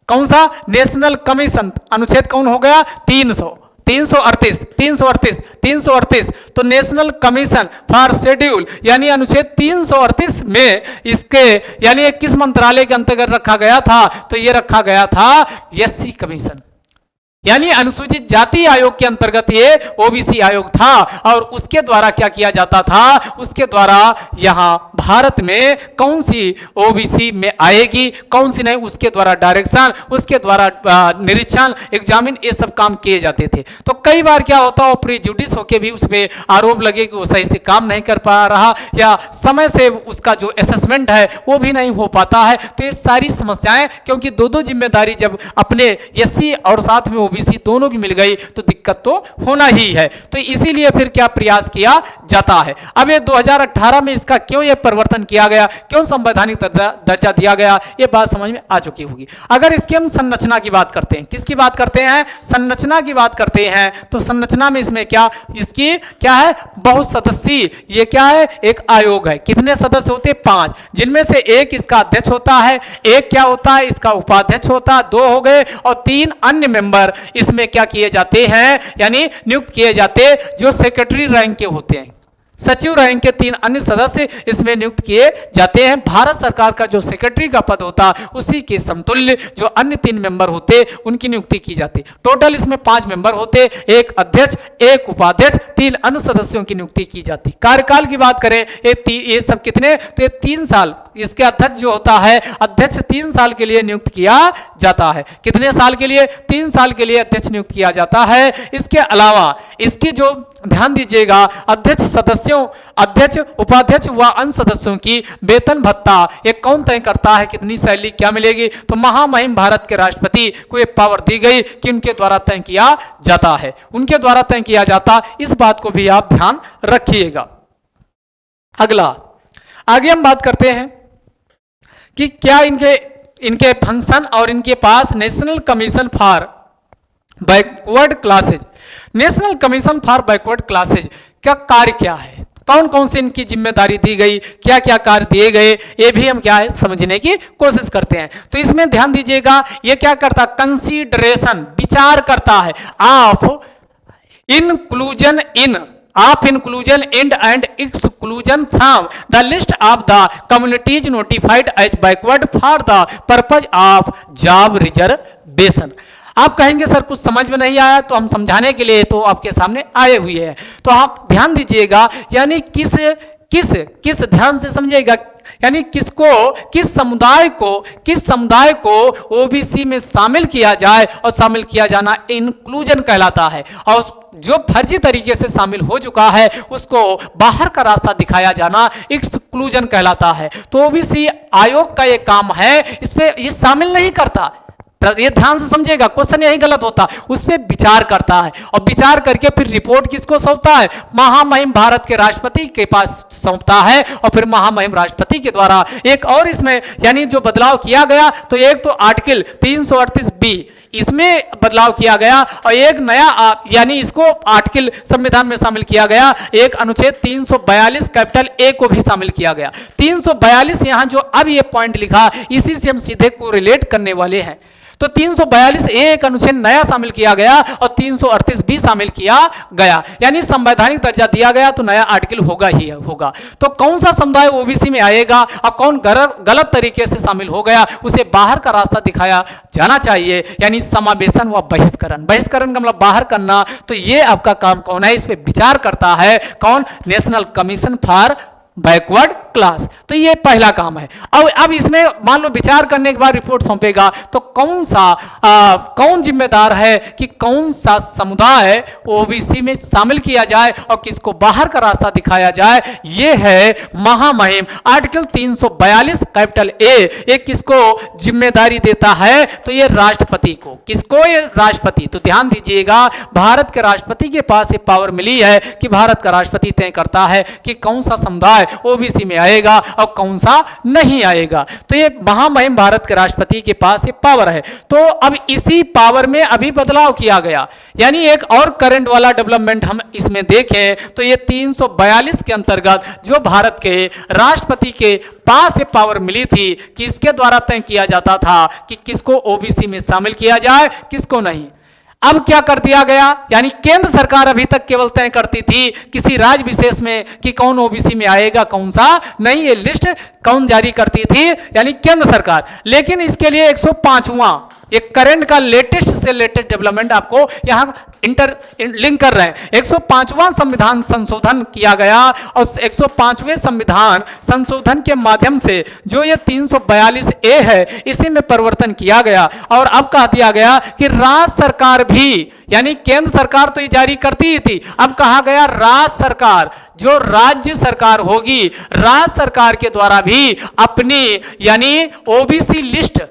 कौन सा नेशनल कमीशन अनुच्छेद कौन हो गया? 338 तो नेशनल कमीशन फॉर शेड्यूल यानी अनुच्छेद 338 में इसके यानी किस मंत्रालय के अंतर्गत रखा गया था? तो ये रखा गया था एससी कमीशन यानी अनुसूचित जाति आयोग के अंतर्गत ये ओबीसी आयोग था। और उसके द्वारा क्या किया जाता था? उसके द्वारा यहां भारत में कौन सी ओबीसी में आएगी, कौन सी नहीं, उसके द्वारा डायरेक्शन, उसके द्वारा निरीक्षण, एग्जामिन, ये सब काम किए जाते थे। तो कई बार क्या होता है, प्रीजुडिस होके भी उस पर आरोप लगे कि वो सही से काम नहीं कर पा रहा या समय से उसका जो असेसमेंट है वो भी नहीं हो पाता है। तो ये सारी समस्याएं, क्योंकि दो जिम्मेदारी जब अपने एससी और साथ में ओबीसी दोनों की मिल गई तो दिक्कत तो होना ही है। तो इसीलिए फिर क्या प्रयास किया जाता है? अब ये 2018 में इसका क्यों ये परिवर्तन किया गया, क्यों संवैधानिक दर्जा दिया गया, ये बात समझ में आ चुकी होगी। अगर इसकी हम संरचना की बात करते हैं, किसकी बात करते हैं? संरचना की बात करते हैं। तो संरचना में इसमें क्या, इसकी क्या है? बहुसदस्यीय, ये क्या है? एक आयोग है। कितने सदस्य होते? 5, जिनमें से एक इसका अध्यक्ष होता है, एक क्या होता है? इसका उपाध्यक्ष होता है, 2 हो गए, और 3 अन्य मेंबर इसमें क्या किए जाते हैं? यानी नियुक्त किए जाते, जो सेक्रेटरी रैंक के होते हैं। सचिव रैंक के 3 अन्य सदस्य इसमें नियुक्त किए जाते हैं। भारत सरकार का जो सेक्रेटरी का पद होता उसी के समतुल्य जो अन्य 3 मेंबर होते उनकी नियुक्ति की जाती। टोटल इसमें 5 मेंबर होते, एक अध्यक्ष, एक उपाध्यक्ष, 3 अन्य सदस्यों की नियुक्ति की जाती। कार्यकाल की बात करें, ये सब कितने? तो 3 साल। इसके अध्यक्ष जो होता है, अध्यक्ष 3 साल के लिए नियुक्त किया जाता है। कितने साल के लिए? 3 साल के लिए अध्यक्ष नियुक्त किया जाता है। इसके अलावा इसकी जो ध्यान दीजिएगा, अध्यक्ष सदस्यों, अध्यक्ष, उपाध्यक्ष व अन्य सदस्यों की वेतन भत्ता ये कौन तय करता है? कितनी सैलरी क्या मिलेगी? तो महामहिम भारत के राष्ट्रपति को एक पावर दी गई कि उनके द्वारा तय किया जाता है, उनके द्वारा तय किया जाता। इस बात को भी आप ध्यान रखिएगा। अगला, आगे हम बात करते हैं कि क्या इनके फंक्शन और इनके पास national commission for backward classes, national commission for backward classes का कार्य क्या है, कौन कौन से इनकी जिम्मेदारी दी गई, क्या क्या कार्य दिए गए, ये भी हम क्या है समझने की कोशिश करते हैं। तो इसमें ध्यान दीजिएगा, ये क्या करता? कंसीडरेशन, विचार करता है of inclusion in and exclusion from the list of the communities notified as backward for the purpose of job reservation. आप कहेंगे सर कुछ समझ में नहीं आया, तो हम समझाने के लिए तो आपके सामने आए हुए हैं। तो आप ध्यान दीजिएगा, यानी किस ध्यान से समझिएगा, यानी किसको, किस समुदाय को ओबीसी में शामिल किया जाए, और शामिल किया जाना इंक्लूजन कहलाता है। और जो फर्जी तरीके से शामिल हो चुका है उसको बाहर का रास्ता दिखाया जाना एक्सक्लूजन कहलाता है। तो ओबीसी आयोग का ये काम है, इस पे ये शामिल नहीं करता। ये ध्यान से समझिएगा, क्वेश्चन यही गलत होता, उस पर विचार करता है, और विचार करके फिर रिपोर्ट किसको सौंपता है? महामहिम भारत के राष्ट्रपति के पास सौंपता है, और फिर महामहिम राष्ट्रपति के द्वारा एक और इसमें यानी जो बदलाव किया गया, तो एक तो आर्टिकल 338B इसमें बदलाव किया गया, और एक नया यानी इसको आर्टिकल संविधान में शामिल किया गया, एक अनुच्छेद 342 कैपिटल ए को भी शामिल किया गया। 342 यहां जो अब ये पॉइंट लिखा, इसी से हम सीधे को रिलेट करने वाले हैं। तो 342 एक अनुच्छेद नया शामिल किया गया और 338 भी शामिल किया गया, यानी संवैधानिक दर्जा दिया गया तो नया आर्टिकल होगा ही होगा। तो कौन सा समुदाय ओबीसी में आएगा और कौन गलत तरीके से शामिल हो गया उसे बाहर का रास्ता दिखाया जाना चाहिए, यानी समावेशन व बहिष्करण। बहिष्करण का मतलब बाहर करना, तो ये आपका काम कौन है, इस पे विचार करता है कौन, national commission for backward class. तो ये पहला काम है। अब इसमें मान लो विचार करने के बाद रिपोर्ट सौंपेगा तो कौन जिम्मेदार है कि कौन सा समुदाय ओबीसी में शामिल किया जाए और किसको बाहर का रास्ता दिखाया जाए, ये है महामहिम आर्टिकल 342 कैपिटल ए। ये किसको जिम्मेदारी देता है, तो ये राष्ट्रपति को। किसको, ये राष्ट्रपति। तो ध्यान दीजिएगा, भारत के राष्ट्रपति के पास ये पावर मिली है कि भारत का राष्ट्रपति तय करता है कि कौन सा समुदाय ओबीसी में आएगा और कौन सा नहीं आएगा। तो ये महामहिम भारत के राष्ट्रपति के पास ये पावर है। तो अब इसी पावर में अभी बदलाव किया गया, यानी एक और करंट वाला डेवलपमेंट हम इसमें देखें तो ये 342 के अंतर्गत जो भारत के राष्ट्रपति के पास ये पावर मिली थी कि इसके द्वारा तय किया जाता था कि किसको ओबीसी में शामिल किया जाए, किसको नहीं। अब क्या कर दिया गया, यानी केंद्र सरकार अभी तक केवल तय करती थी किसी राज्य विशेष में कि कौन ओबीसी में आएगा कौन सा नहीं, ये लिस्ट कौन जारी करती थी, यानी केंद्र सरकार। लेकिन इसके लिए 105वां एक करंट का लेटेस्ट से लेटेस्ट डेवलपमेंट आपको यहां लिंक कर रहे हैं। 105वां संविधान संशोधन किया गया और 105वें संविधान संशोधन के माध्यम से जो ये 342 ए है इसी में परिवर्तन किया गया और अब कह दिया गया कि राज्य सरकार भी, यानी केंद्र सरकार तो ये जारी करती ही थी, अब कहा गया राज्य सरकार, जो राज्य सरकार होगी राज्य सरकार के द्वारा भी अपनी यानी ओबीसी लिस्ट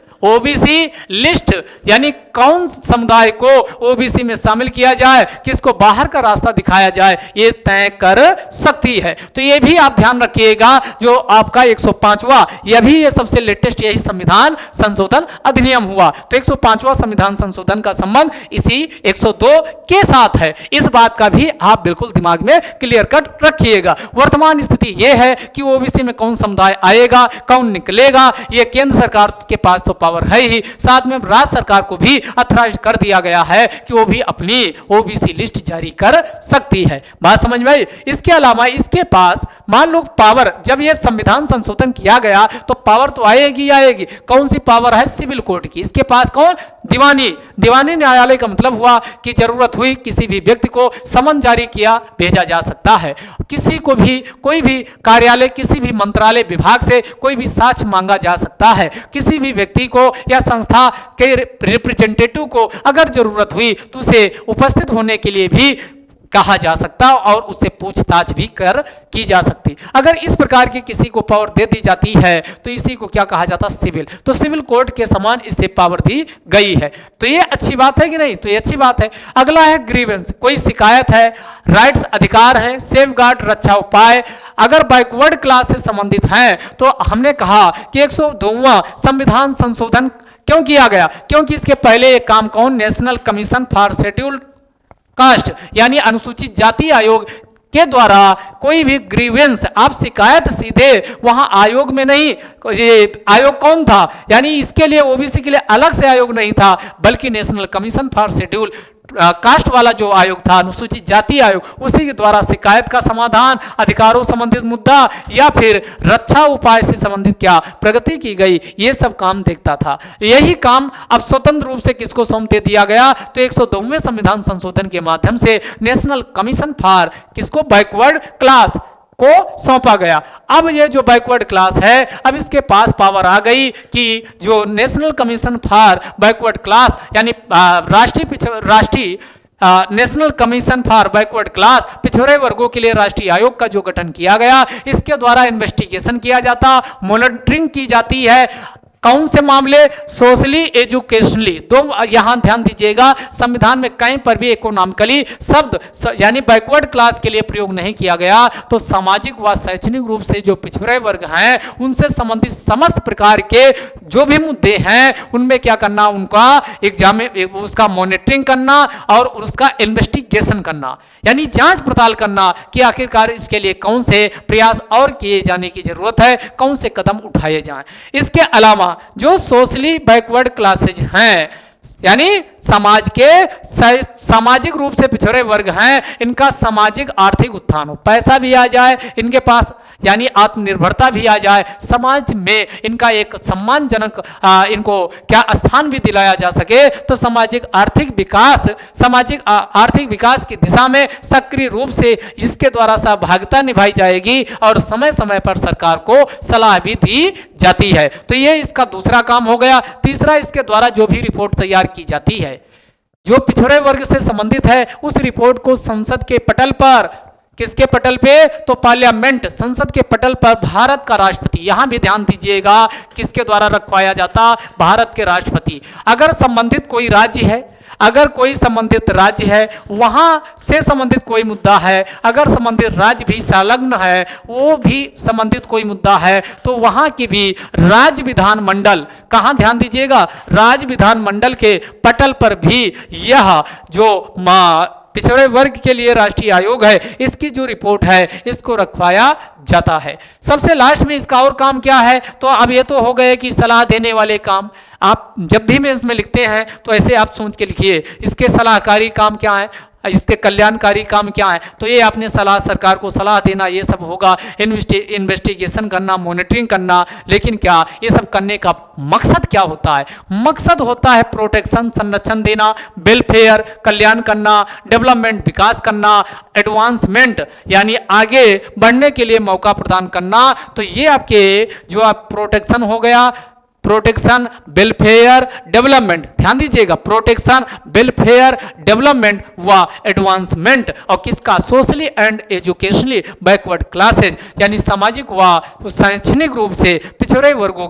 यानी कौन समुदाय को ओबीसी में शामिल किया जाए, किसको बाहर का रास्ता दिखाया जाए, ये तय कर सकती है। तो ये भी आप ध्यान रखिएगा, जो आपका 105वां यह भी ये सबसे लेटेस्ट यही संविधान संशोधन अधिनियम हुआ। तो 105वां संविधान संशोधन का संबंध इसी 102 के साथ है। इस बात का भी आप बिल्कुल दिमाग में क्लियर कट रखिएगा। वर्तमान स्थिति यह है कि ओबीसी में कौन समुदाय आएगा कौन निकलेगा, ये केंद्र सरकार के पास तो पावर है ही, साथ में राज्य सरकार को भी अथराइज कर दिया गया है कि वो भी अपनी ओबीसी लिस्ट जारी कर सकती है। बात समझ में आई। इसके अलावा इसके पास मान लो पावर, जब ये संविधान संशोधन किया गया तो पावर तो आएगी। कौन सी पावर है, सिविल कोर्ट की। इसके पास कौन, दीवानी न्यायालय का मतलब हुआ कि जरूरत हुई किसी भी व्यक्ति को समन जारी किया भेजा जा सकता है, किसी को भी कोई भी कार्यालय किसी भी मंत्रालय विभाग से कोई भी साक्ष्य मांगा जा सकता है, किसी भी व्यक्ति को या संस्था के रिप्रेजेंटेटिव को अगर जरूरत हुई तो उसे उपस्थित होने के लिए भी कहा जा सकता और उससे पूछताछ भी की जा सकती। अगर इस प्रकार की किसी को पावर दे दी जाती है तो इसी को क्या कहा जाता, सिविल। तो सिविल कोर्ट के समान इससे पावर दी गई है। तो ये अच्छी बात है कि नहीं, तो ये अच्छी बात है। अगला है ग्रीवेंस, कोई शिकायत है, राइट्स अधिकार है, सेफगार्ड रक्षा उपाय। अगर बैकवर्ड क्लास से संबंधित हैं तो हमने कहा कि 102वां संविधान संशोधन क्यों किया गया, क्योंकि इसके पहले एक काम कौन, national commission for scheduled caste यानी अनुसूचित जाति आयोग के द्वारा कोई भी ग्रीवेंस आप शिकायत सीधे वहां आयोग में नहीं, ये आयोग कौन था, यानी इसके लिए ओबीसी के लिए अलग से आयोग नहीं था बल्कि national commission for schedule caste वाला जो आयोग था अनुसूचित जाति आयोग, उसी के द्वारा शिकायत का समाधान, अधिकारों संबंधित मुद्दा या फिर रक्षा उपाय से संबंधित क्या प्रगति की गई, ये सब काम देखता था। यही काम अब स्वतंत्र रूप से किसको सौंप दे दिया गया, तो 102वें संविधान संशोधन के माध्यम से नेशनल कमीशन फॉर किसको, बैकवर्ड क्लास को सौंपा गया। अब ये जो बैकवर्ड क्लास है अब इसके पास पावर आ गई कि जो national commission for backward class यानी राष्ट्रीय national commission for backward class पिछड़े वर्गों के लिए राष्ट्रीय आयोग का जो गठन किया गया, इसके द्वारा इन्वेस्टिगेशन किया जाता, मॉनिटरिंग की जाती है। कौन से मामले, सोशली एजुकेशनली, दो यहां ध्यान दीजिएगा, संविधान में कहीं पर भी इकोनॉमिकली शब्द यानी बैकवर्ड क्लास के लिए प्रयोग नहीं किया गया। तो सामाजिक व शैक्षणिक रूप से जो पिछड़े वर्ग हैं उनसे संबंधित समस्त प्रकार के जो भी मुद्दे हैं उनमें क्या करना, उनका एग्जाम उसका मॉनिटरिंग करना और उसका इन्वेस्टिगेशन करना यानी जांच पड़ताल करना कि आखिरकार इसके लिए कौन से प्रयास और किए जाने की जरूरत है, कौन से कदम उठाए जाएं। इसके अलावा जो सोशली बैकवर्ड क्लासेज हैं, यानी समाज के सामाजिक रूप से पिछड़े वर्ग हैं, इनका सामाजिक आर्थिक उत्थान हो, पैसा भी आ जाए इनके पास, यानी आत्मनिर्भरता भी आ जाए, समाज में इनका एक सम्मानजनक इनको क्या स्थान भी दिलाया जा सके, तो सामाजिक आर्थिक विकास की दिशा में सक्रिय रूप से इसके द्वारा सहभागिता निभाई जाएगी और समय समय पर सरकार को सलाह भी दी जाती है। तो ये इसका दूसरा काम हो गया। तीसरा, इसके द्वारा जो भी रिपोर्ट तैयार की जाती है जो पिछड़े वर्ग से संबंधित है, उस रिपोर्ट को संसद के पटल पर, किसके पटल पे, तो पार्लियामेंट, संसद के पटल पर भारत का राष्ट्रपति, यहां भी ध्यान दीजिएगा किसके द्वारा रखवाया जाता, भारत के राष्ट्रपति। अगर संबंधित कोई राज्य है, अगर कोई संबंधित राज्य है, वहां से संबंधित कोई मुद्दा है, अगर संबंधित राज्य भी संलग्न है, वो भी संबंधित कोई मुद्दा है, तो वहां की भी राज्य विधानमंडल, कहां ध्यान दीजिएगा, राज्य विधानमंडल के पटल पर भी यह जो पिछड़े वर्ग के लिए राष्ट्रीय आयोग है, इसकी जो रिपोर्ट है इसको रखवाया जाता है। सबसे लास्ट में इसका और काम क्या है, तो अब ये तो हो गए कि सलाह देने वाले काम। आप जब भी में इसमें लिखते हैं तो ऐसे आप सोच के लिखिए, इसके सलाहकारी काम क्या है, इसके कल्याणकारी काम क्या है, तो ये आपने सरकार को सलाह देना, ये सब होगा, इन्वेस्टिगेशन करना, मॉनिटरिंग करना। लेकिन क्या ये सब करने का मकसद क्या होता है, मकसद होता है प्रोटेक्शन, संरक्षण देना, वेलफेयर, कल्याण करना, डेवलपमेंट, विकास करना, एडवांसमेंट यानी आगे बढ़ने के लिए मौका प्रदान करना। तो ये आपके जो आप प्रोटेक्शन हो गया, प्रोटेक्शन, वेलफेयर, डेवलपमेंट, ध्यान दीजिएगा, प्रोटेक्शन, वेलफेयर, डेवलपमेंट व एडवांसमेंट, और किसका, socially and educationally backward classes, यानी सामाजिक व शैक्षणिक रूप से पिछड़े वर्गों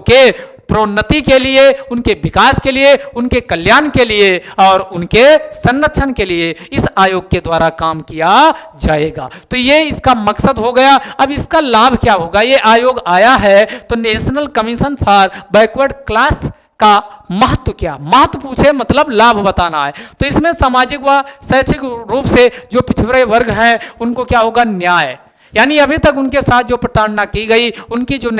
के प्रोन्नति के लिए, उनके विकास के लिए, उनके कल्याण के लिए और उनके संरक्षण के लिए इस आयोग के द्वारा काम किया जाएगा। तो ये इसका मकसद हो गया। अब इसका लाभ क्या होगा, ये आयोग आया है तो national commission for backward class का महत्व क्या, महत्व पूछे मतलब लाभ बताना है। तो इसमें सामाजिक व शैक्षिक रूप से जो पिछड़े वर्ग हैं उनको क्या होगा, न्याय, यानी अभी तक उनके साथ जो प्रताड़ना की गई, उनकी जो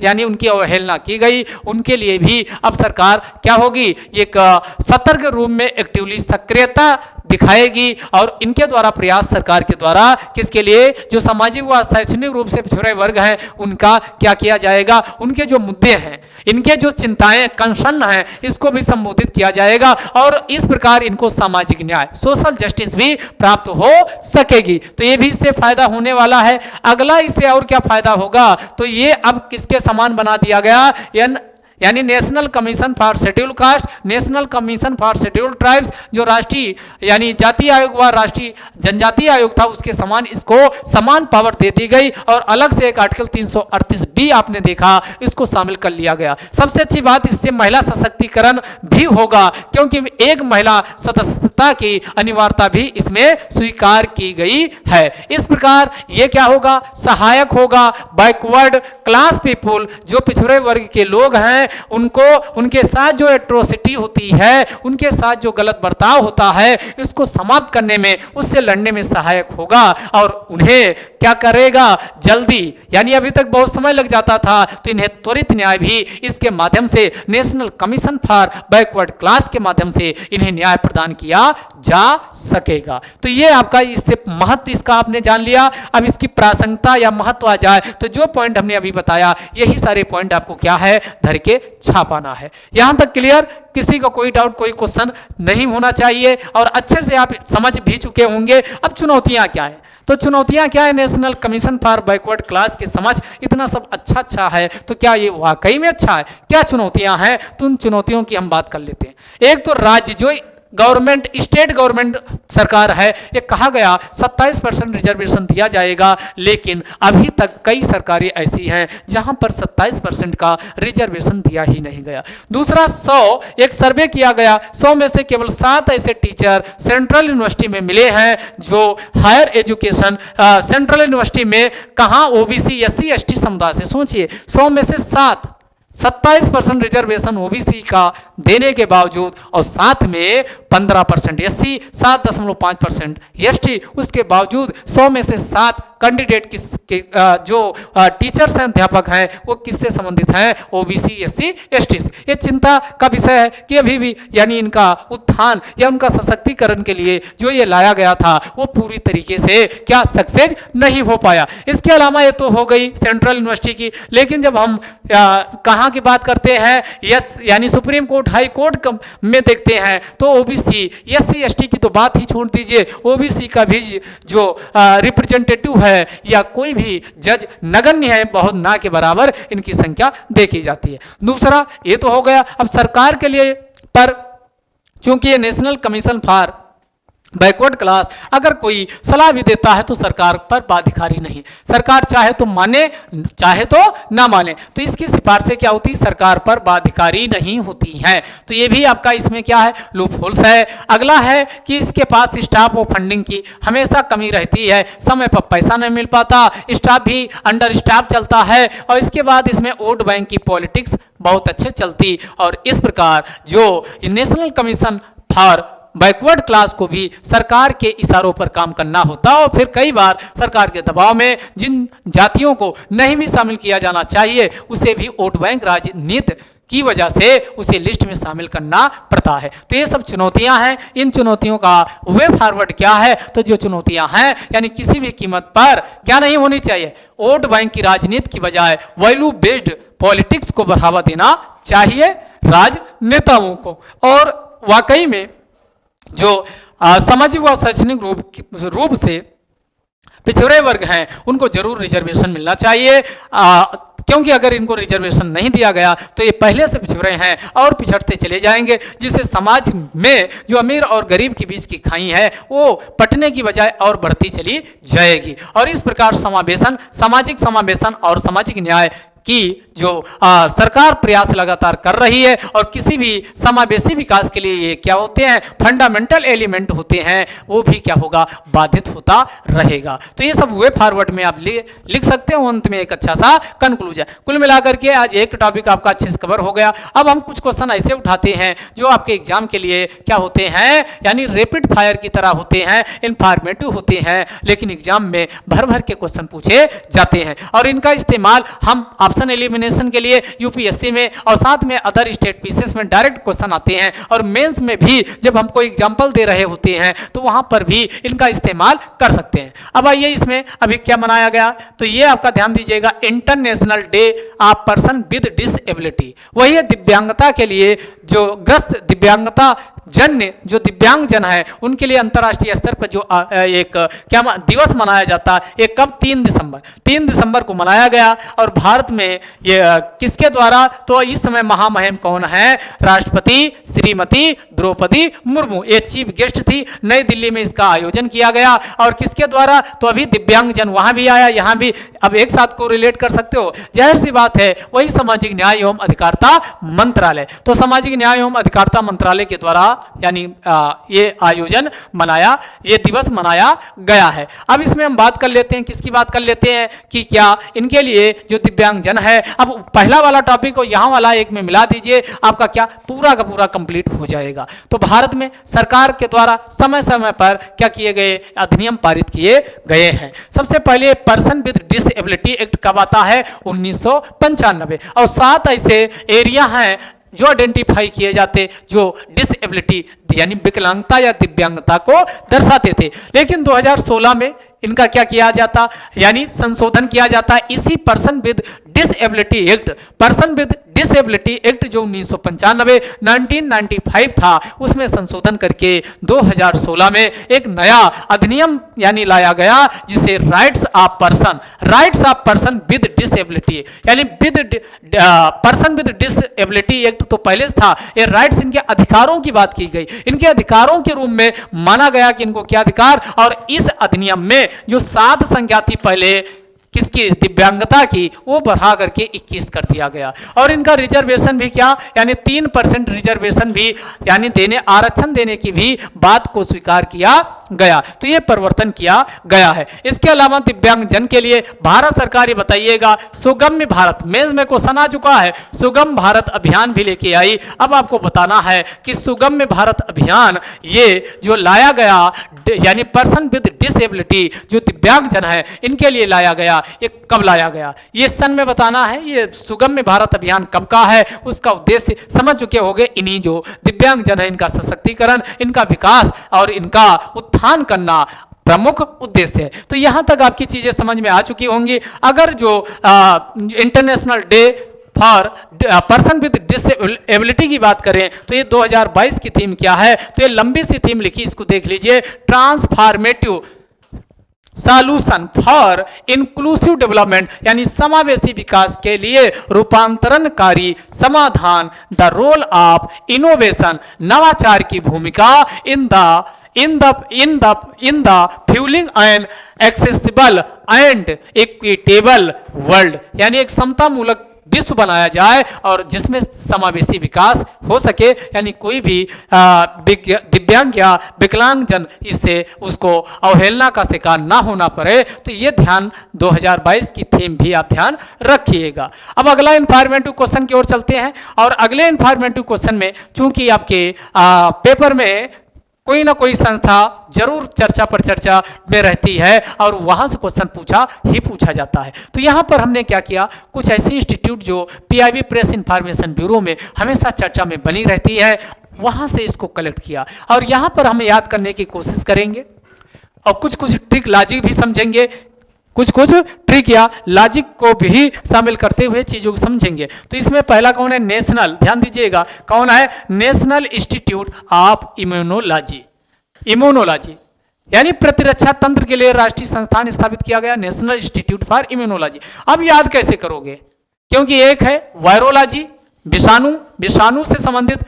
यानी उनकी अवहेलना की गई, उनके लिए भी अब सरकार क्या होगी, एक सतर्क रूप में एक्टिवली सक्रियता दिखाएगी और इनके द्वारा प्रयास सरकार के द्वारा किसके लिए, जो सामाजिक व शैक्षणिक रूप से पिछड़े वर्ग हैं उनका क्या किया जाएगा, उनके जो मुद्दे हैं, इनके जो चिंताएं, कंसर्न हैं, इसको भी संबोधित किया जाएगा और इस प्रकार इनको सामाजिक न्याय, सोशल जस्टिस भी प्राप्त हो सकेगी। तो ये भी इससे फायदा होने वाला है। अगला इससे और क्या फायदा होगा, तो ये अब किसके समान बना दिया गया, यानी national commission for schedule caste, national commission for schedule tribes, जो राष्ट्रीय यानी जातीय आयोग व राष्ट्रीय जनजातीय आयोग था उसके समान इसको समान पावर दे दी गई और अलग से एक आर्टिकल 338 भी आपने देखा, इसको शामिल कर लिया गया। सबसे अच्छी बात, इससे महिला सशक्तिकरण भी होगा क्योंकि एक महिला सदस्यता की अनिवार्यता भी इसमें स्वीकार की गई है। इस प्रकार ये क्या होगा, सहायक होगा बैकवर्ड क्लास पीपुल, जो पिछड़े वर्ग के लोग हैं उनको, उनके साथ जो एट्रोसिटी होती है, उनके साथ जो गलत बर्ताव होता है, इसको समाप्त करने में, उससे लड़ने में सहायक होगा और उन्हें क्या करेगा, जल्दी, यानी अभी तक बहुत समय लग जाता था तो इन्हें त्वरित न्याय भी इसके माध्यम से, national commission for backward class के माध्यम से इन्हें न्याय प्रदान किया जा सकेगा। तो ये आपका इससे महत्व इसका आपने जान लिया। अब इसकी प्रासंगिकता या महत्व आ जाए तो जो पॉइंट हमने अभी बताया, यही सारे पॉइंट आपको क्या है, धर के छापाना है। यहां तक क्लियर, किसी का कोई डाउट, कोई क्वेश्चन नहीं होना चाहिए और अच्छे से आप समझ भी चुके होंगे। अब चुनौतियां क्या है, तो चुनौतियां क्या है, national commission for backward class की समझ इतना सब अच्छा है, तो क्या ये वाकई में अच्छा है, क्या चुनौतियां हैं, तो उन चुनौतियों की हम बात कर लेते हैं। एक तो राज्य जो गवर्नमेंट, स्टेट गवर्नमेंट सरकार है, ये कहा गया 27% रिजर्वेशन दिया जाएगा, लेकिन अभी तक कई सरकारें ऐसी हैं जहां पर 27% का रिजर्वेशन दिया ही नहीं गया। दूसरा, 100 एक सर्वे किया गया, 100 में से केवल 7 ऐसे टीचर सेंट्रल यूनिवर्सिटी में मिले हैं जो हायर एजुकेशन सेंट्रल यूनिवर्सिटी में, कहां, ओबीसी एससी एसटी समुदाय से। सोचिए 100 में से 27% रिजर्वेशन ओबीसी का देने के बावजूद और साथ में 15% एससी, 7.5% एसटी, उसके बावजूद 100 में से 7 कैंडिडेट जो टीचर्स हैं, अध्यापक हैं, वो किससे संबंधित हैं? ओबीसी, एससी, एसटी से। ये चिंता का विषय है कि अभी भी यानी इनका उत्थान या उनका सशक्तिकरण के लिए जो ये लाया गया था वो पूरी तरीके से क्या सक्सेस नहीं हो पाया। इसके अलावा ये तो हो गई सेंट्रल यूनिवर्सिटी की, लेकिन जब हम कहाँ की बात करते हैं, यस यानी सुप्रीम कोर्ट, हाई कोर्ट में देखते हैं तो ओबीसी, एससी, एसटी की तो बात ही छोड़ दीजिए, ओबीसी का भी जो रिप्रेजेंटेटिव है या कोई भी जज नगण्य है, बहुत ना के बराबर इनकी संख्या देखी जाती है। दूसरा ये तो हो गया। अब सरकार के लिए पर चूंकि ये national commission for backward class अगर कोई सलाह भी देता है तो सरकार पर बाध्यकारी नहीं, सरकार चाहे तो माने चाहे तो ना माने, तो इसकी सिफारिशें क्या होती, सरकार पर बाध्यकारी नहीं होती हैं। तो ये भी आपका इसमें क्या है, लूप होल्स है। अगला है कि इसके पास स्टाफ और फंडिंग की हमेशा कमी रहती है, समय पर पैसा नहीं मिल पाता, स्टाफ भी अंडर स्टाफ चलता है, और इसके बाद इसमें वोट बैंक की पॉलिटिक्स बहुत अच्छे चलती, और इस प्रकार जो national commission for backward class को भी सरकार के इशारों पर काम करना होता, और फिर कई बार सरकार के दबाव में जिन जातियों को नहीं भी शामिल किया जाना चाहिए उसे भी वोट बैंक राजनीति की वजह से उसे लिस्ट में शामिल करना पड़ता है। तो ये सब चुनौतियां हैं। इन चुनौतियों का वे फॉरवर्ड क्या है, तो जो चुनौतियां हैं यानी किसी भी कीमत पर क्या नहीं होनी चाहिए, वोट बैंक की राजनीति की बजाय वैल्यू बेस्ड पॉलिटिक्स को बढ़ावा देना चाहिए राजनेताओं को। और वाकई में जो सामाजिक व शैक्षणिक रूप से पिछड़े वर्ग हैं उनको जरूर रिजर्वेशन मिलना चाहिए, क्योंकि अगर इनको रिजर्वेशन नहीं दिया गया तो ये पहले से पिछड़े हैं और पिछड़ते चले जाएंगे, जिससे समाज में जो अमीर और गरीब के बीच की खाई है वो पटने की बजाय और बढ़ती चली जाएगी। और इस प्रकार समावेशन, सामाजिक समावेशन और सामाजिक न्याय की जो सरकार प्रयास लगातार कर रही है, और किसी भी समावेशी विकास के लिए ये क्या होते हैं, फंडामेंटल एलिमेंट होते हैं, वो भी क्या होगा, बाधित होता रहेगा। तो ये सब वे फॉरवर्ड में आप लिख सकते हो। अंत में एक अच्छा सा कंक्लूजन। कुल मिलाकर के आज एक टॉपिक आपका अच्छे से कवर हो गया। अब हम कुछ क्वेश्चन ऐसे उठाते हैं जो आपके एग्जाम के लिए क्या होते हैं, यानी रैपिड फायर की तरह होते हैं, इंफॉर्मेटिव होते हैं, लेकिन एग्जाम में भर भर के क्वेश्चन पूछे जाते हैं, और इनका इस्तेमाल हम ऑप्शन एलिमिनेशन के लिए यूपीएससी में और साथ में अदर स्टेट पीसीएस में डायरेक्ट क्वेश्चन आते हैं, और मेंस में भी जब हमको एग्जांपल दे रहे होते हैं तो वहां पर भी इनका इस्तेमाल कर सकते हैं। अब आइए इसमें अभी क्या मनाया गया, तो ये आपका ध्यान दीजिएगा, international day of person with disability. वही है दिव्यांगता के लिए, जो ग्रस्त दिव्यांगता जन्य जो दिव्यांग जन है उनके लिए अंतर्राष्ट्रीय स्तर पर जो एक क्या दिवस मनाया जाता है, ये कब, 3 दिसंबर को मनाया गया। और भारत में ये किसके द्वारा, तो इस समय महामहिम कौन है, राष्ट्रपति श्रीमती द्रौपदी मुर्मू, ये चीफ गेस्ट थी। नई दिल्ली में इसका आयोजन किया गया, और किसके द्वारा, तो अभी दिव्यांग जन वहां भी आया, यहाँ भी। अब एक साथ को रिलेट कर सकते हो, जाहिर सी बात है वही सामाजिक न्याय एवं अधिकारिता मंत्रालय। तो सामाजिक न्याय एवं अधिकारिता मंत्रालय के द्वारा यानी ये आयोजन मनाया, ये दिवस मनाया गया है। अब इसमें हम बात कर लेते हैं, किसकी बात कर लेते हैं कि क्या इनके लिए जो दिव्यांगजन है, अब पहला वाला टॉपिक को यहाँ वाला एक में मिला दीजिए, आपका क्या पूरा का पूरा कंप्लीट हो जाएगा। तो भारत में सरकार के द्वारा समय समय पर क्या किए गए, अधिनियम पारित किए गए हैं। सबसे पहले पर्सन विद डिसेबिलिटी एक्ट कब आता है, 1995, और 7 ऐसे एरिया हैं जो आइडेंटिफाई किए जाते जो डिसेबिलिटी यानी विकलांगता या दिव्यांगता को दर्शाते थे। लेकिन 2016 में इनका क्या किया जाता, यानी संशोधन किया जाता है इसी person with disability act. Person with disability act जो 1995 था, उसमें संशोधन करके 2016 में एक नया अधिनियम यानी लाया गया, जिसे rights of person with disability यानी पर्सन विद डिसेबिलिटी एक्ट तो पहले से था। ये राइट्स, इनके अधिकारों की बात की गई, इनके अधिकारों के रूप में माना गया कि इनको क्या अधिकार, और इस अधिनियम में जो 7 संख्या थी पहले किसकी, दिव्यांगता की, वो बढ़ा करके 21 कर दिया गया। और इनका रिजर्वेशन भी क्या, यानी 3% रिजर्वेशन भी यानी आरक्षण देने की भी बात को स्वीकार किया गया। तो ये परिवर्तन किया गया है। इसके अलावा दिव्यांगजन के लिए भारत सरकार ये बताइएगा सुगम्य भारत, मेंस में क्वेश्चन आ चुका है, सुगम भारत अभियान भी लेके आई। अब आपको बताना है कि सुगम्य भारत अभियान ये जो लाया गया यानी पर्सन विद डिसेबिलिटी जो दिव्यांगजन है इनके लिए लाया गया, ये कब लाया गया, ये सन में बताना है। ये सुगम्य भारत अभियान कब का है, उसका उद्देश्य समझ चुके होंगे। इन्हीं जो दिव्यांगजन है इनका सशक्तिकरण, इनका विकास और इनका उत्थान करना प्रमुख उद्देश्य है। तो यहां तक आपकी चीजें समझ में आ चुकी होंगी। अगर जो international day for person with disability की बात करें तो ये 2022 की थीम क्या है, तो ये लंबी सी थीम लिखी, इसको देख लीजिए, transformative solution for inclusive development, यानी समावेशी विकास के लिए रूपांतरणकारी समाधान, द रोल ऑफ इनोवेशन, नवाचार की भूमिका in the fuelling and accessible and equitable world, यानी एक समतामूलक विश्व बनाया जाए और जिसमें समावेशी विकास हो सके, यानी कोई भी दिव्यांग या विकलांगजन इससे उसको अवहेलना का शिकार ना होना पड़े। तो ये ध्यान 2022 की थीम भी आप ध्यान रखिएगा। अब अगला इन्वायरमेंटल क्वेश्चन की ओर चलते हैं और अगले इन्वायरमेंटल क्वेश्चन में चूंकि आपके पेपर में कोई ना कोई संस्था जरूर चर्चा पर चर्चा में रहती है और वहां से क्वेश्चन पूछा जाता है। तो यहां पर हमने क्या किया, कुछ ऐसी इंस्टीट्यूट जो पीआईबी प्रेस इंफॉर्मेशन ब्यूरो में हमेशा चर्चा में बनी रहती है, वहां से इसको कलेक्ट किया और यहां पर हम याद करने की कोशिश करेंगे और कुछ कुछ ट्रिक लॉजिक भी समझेंगे, कुछ ट्रिक या लॉजिक को भी शामिल करते हुए चीजों को समझेंगे। तो इसमें पहला कौन है, नेशनल, ध्यान दीजिएगा कौन है, नेशनल इंस्टीट्यूट ऑफ इम्यूनोलॉजी, यानी प्रतिरक्षा तंत्र के लिए राष्ट्रीय संस्थान स्थापित किया गया, नेशनल इंस्टीट्यूट फॉर इम्यूनोलॉजी। अब याद कैसे करोगे, क्योंकि एक है वायरोलॉजी, विषाणु से संबंधित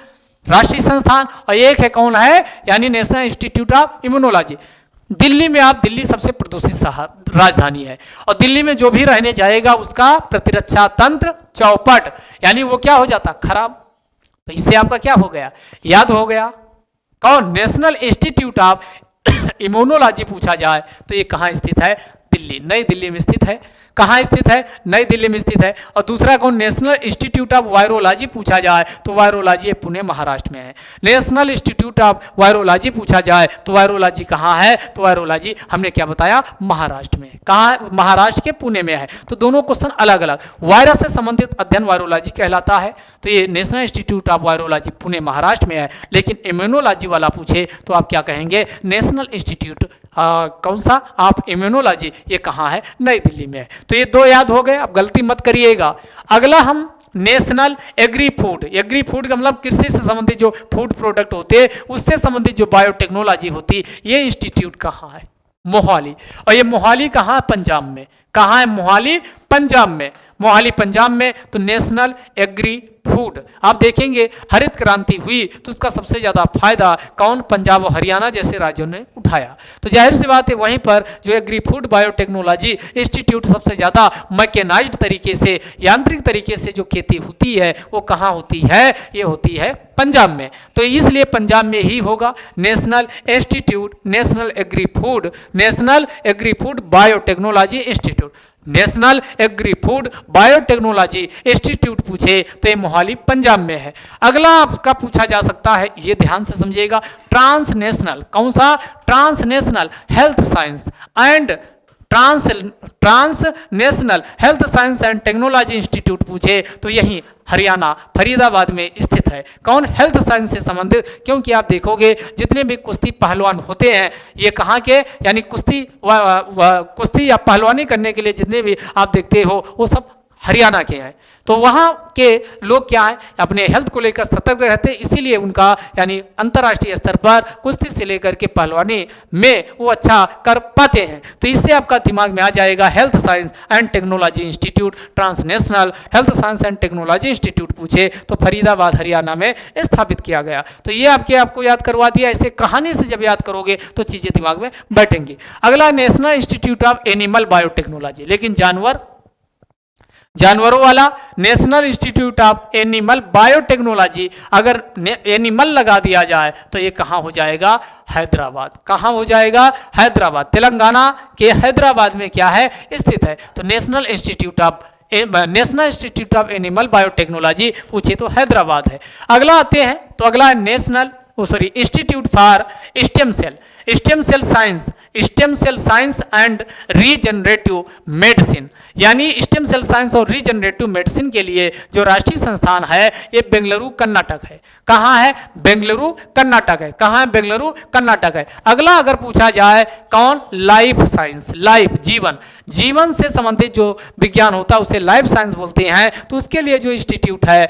राष्ट्रीय संस्थान, और एक है कौन है, यानी national institute of immunology. Delhi में दिल्ली सबसे प्रदूषित राजधानी है और दिल्ली में जो भी रहने जाएगा उसका प्रतिरक्षा तंत्र चौपट, यानी वो क्या हो जाता, खराब। तो इससे आपका क्या हो गया, याद हो गया कौन, नेशनल इंस्टीट्यूट ऑफ इम्यूनोलॉजी पूछा जाए तो ये कहाँ स्थित है, दिल्ली, नई दिल्ली में स्थित है। कहाँ स्थित है, नई दिल्ली में स्थित है। और दूसरा कौन, नेशनल इंस्टीट्यूट ऑफ वायरोलॉजी पूछा जाए तो वायरोलॉजी पुणे महाराष्ट्र में है। नेशनल इंस्टीट्यूट ऑफ वायरोलॉजी पूछा जाए तो वायरोलॉजी कहाँ है, तो वायरोलॉजी हमने क्या बताया, महाराष्ट्र में। कहाँ, महाराष्ट्र के पुणे में है। तो दोनों क्वेश्चन अलग अलग, वायरस से संबंधित अध्ययन वायरोलॉजी कहलाता है, तो ये national institute of virology Pune Maharashtra में है। लेकिन इम्यूनोलॉजी वाला पूछे तो आप क्या कहेंगे, नेशनल इंस्टीट्यूट कौन सा, ऑफ इम्यूनोलॉजी, ये कहाँ है, नई दिल्ली में है। तो ये दो याद हो गए, अब गलती मत करिएगा। अगला हम नेशनल एग्री फूड का मतलब कृषि से संबंधित जो फूड प्रोडक्ट होते हैं उससे संबंधित जो बायोटेक्नोलॉजी होती, ये इंस्टीट्यूट कहाँ है, मोहाली। और ये मोहाली कहाँ, पंजाब में। कहाँ है, मोहाली पंजाब में। मोहाली पंजाब में। तो नेशनल एग्री फूड, आप देखेंगे हरित क्रांति हुई तो उसका सबसे ज्यादा फायदा कौन, पंजाब और हरियाणा जैसे राज्यों ने उठाया। तो जाहिर सी बात है वहीं पर जो एग्री फूड बायोटेक्नोलॉजी इंस्टीट्यूट सबसे ज्यादा मैकेनाइज्ड तरीके से, यांत्रिक तरीके से जो खेती होती है वो कहाँ होती है, ये होती है पंजाब में। तो इसलिए पंजाब में ही होगा national institute, national agri food biotechnology institute. National agri food biotechnology institute पूछे तो ये मोहाली पंजाब में है। अगला आपका पूछा जा सकता है, ये ध्यान से समझिएगा, ट्रांसनेशनल, कौन सा, transnational health science and transnational health science and technology institute पूछे तो यही हरियाणा फरीदाबाद में स्थित है। कौन, हेल्थ साइंस से संबंधित, क्योंकि आप देखोगे जितने भी कुश्ती पहलवान होते हैं ये कहाँ के, यानी कुश्ती या पहलवानी करने के लिए जितने भी आप देखते हो वो सब हरियाणा के हैं। तो वहाँ के लोग क्या है, अपने हेल्थ को लेकर सतर्क रहते हैं, इसीलिए उनका यानी अंतर्राष्ट्रीय स्तर पर कुश्ती से लेकर के पहलवानी में वो अच्छा कर पाते हैं। तो इससे आपका दिमाग में आ जाएगा health science and technology institute, transnational health science and technology institute पूछे तो फरीदाबाद हरियाणा में स्थापित किया गया। तो ये आपको याद करवा दिया। ऐसे कहानी से जब याद करोगे तो चीजें दिमाग में बैठेंगी। अगला national institute of animal biotechnology, लेकिन जानवरों वाला national institute of animal biotechnology, अगर एनिमल लगा दिया जाए तो ये कहाँ हो जाएगा? हैदराबाद। कहाँ हो जाएगा? हैदराबाद। तेलंगाना के हैदराबाद में क्या है? स्थित है। तो national institute of animal biotechnology पूछे तो हैदराबाद है। अगला आते हैं तो अगला है national institute for stem cell science and regenerative medicine, यानी स्टेम सेल साइंस और रीजनरेटिव मेडिसिन के लिए जो राष्ट्रीय संस्थान है ये बेंगलुरु कर्नाटक है। कहाँ है? बेंगलुरु कर्नाटक है। कहाँ है? बेंगलुरु कर्नाटक है। अगला अगर पूछा जाए कौन? लाइफ साइंस, लाइफ जीवन से संबंधित जो विज्ञान होता है उसे लाइफ साइंस बोलते हैं। तो उसके लिए जो इंस्टीट्यूट है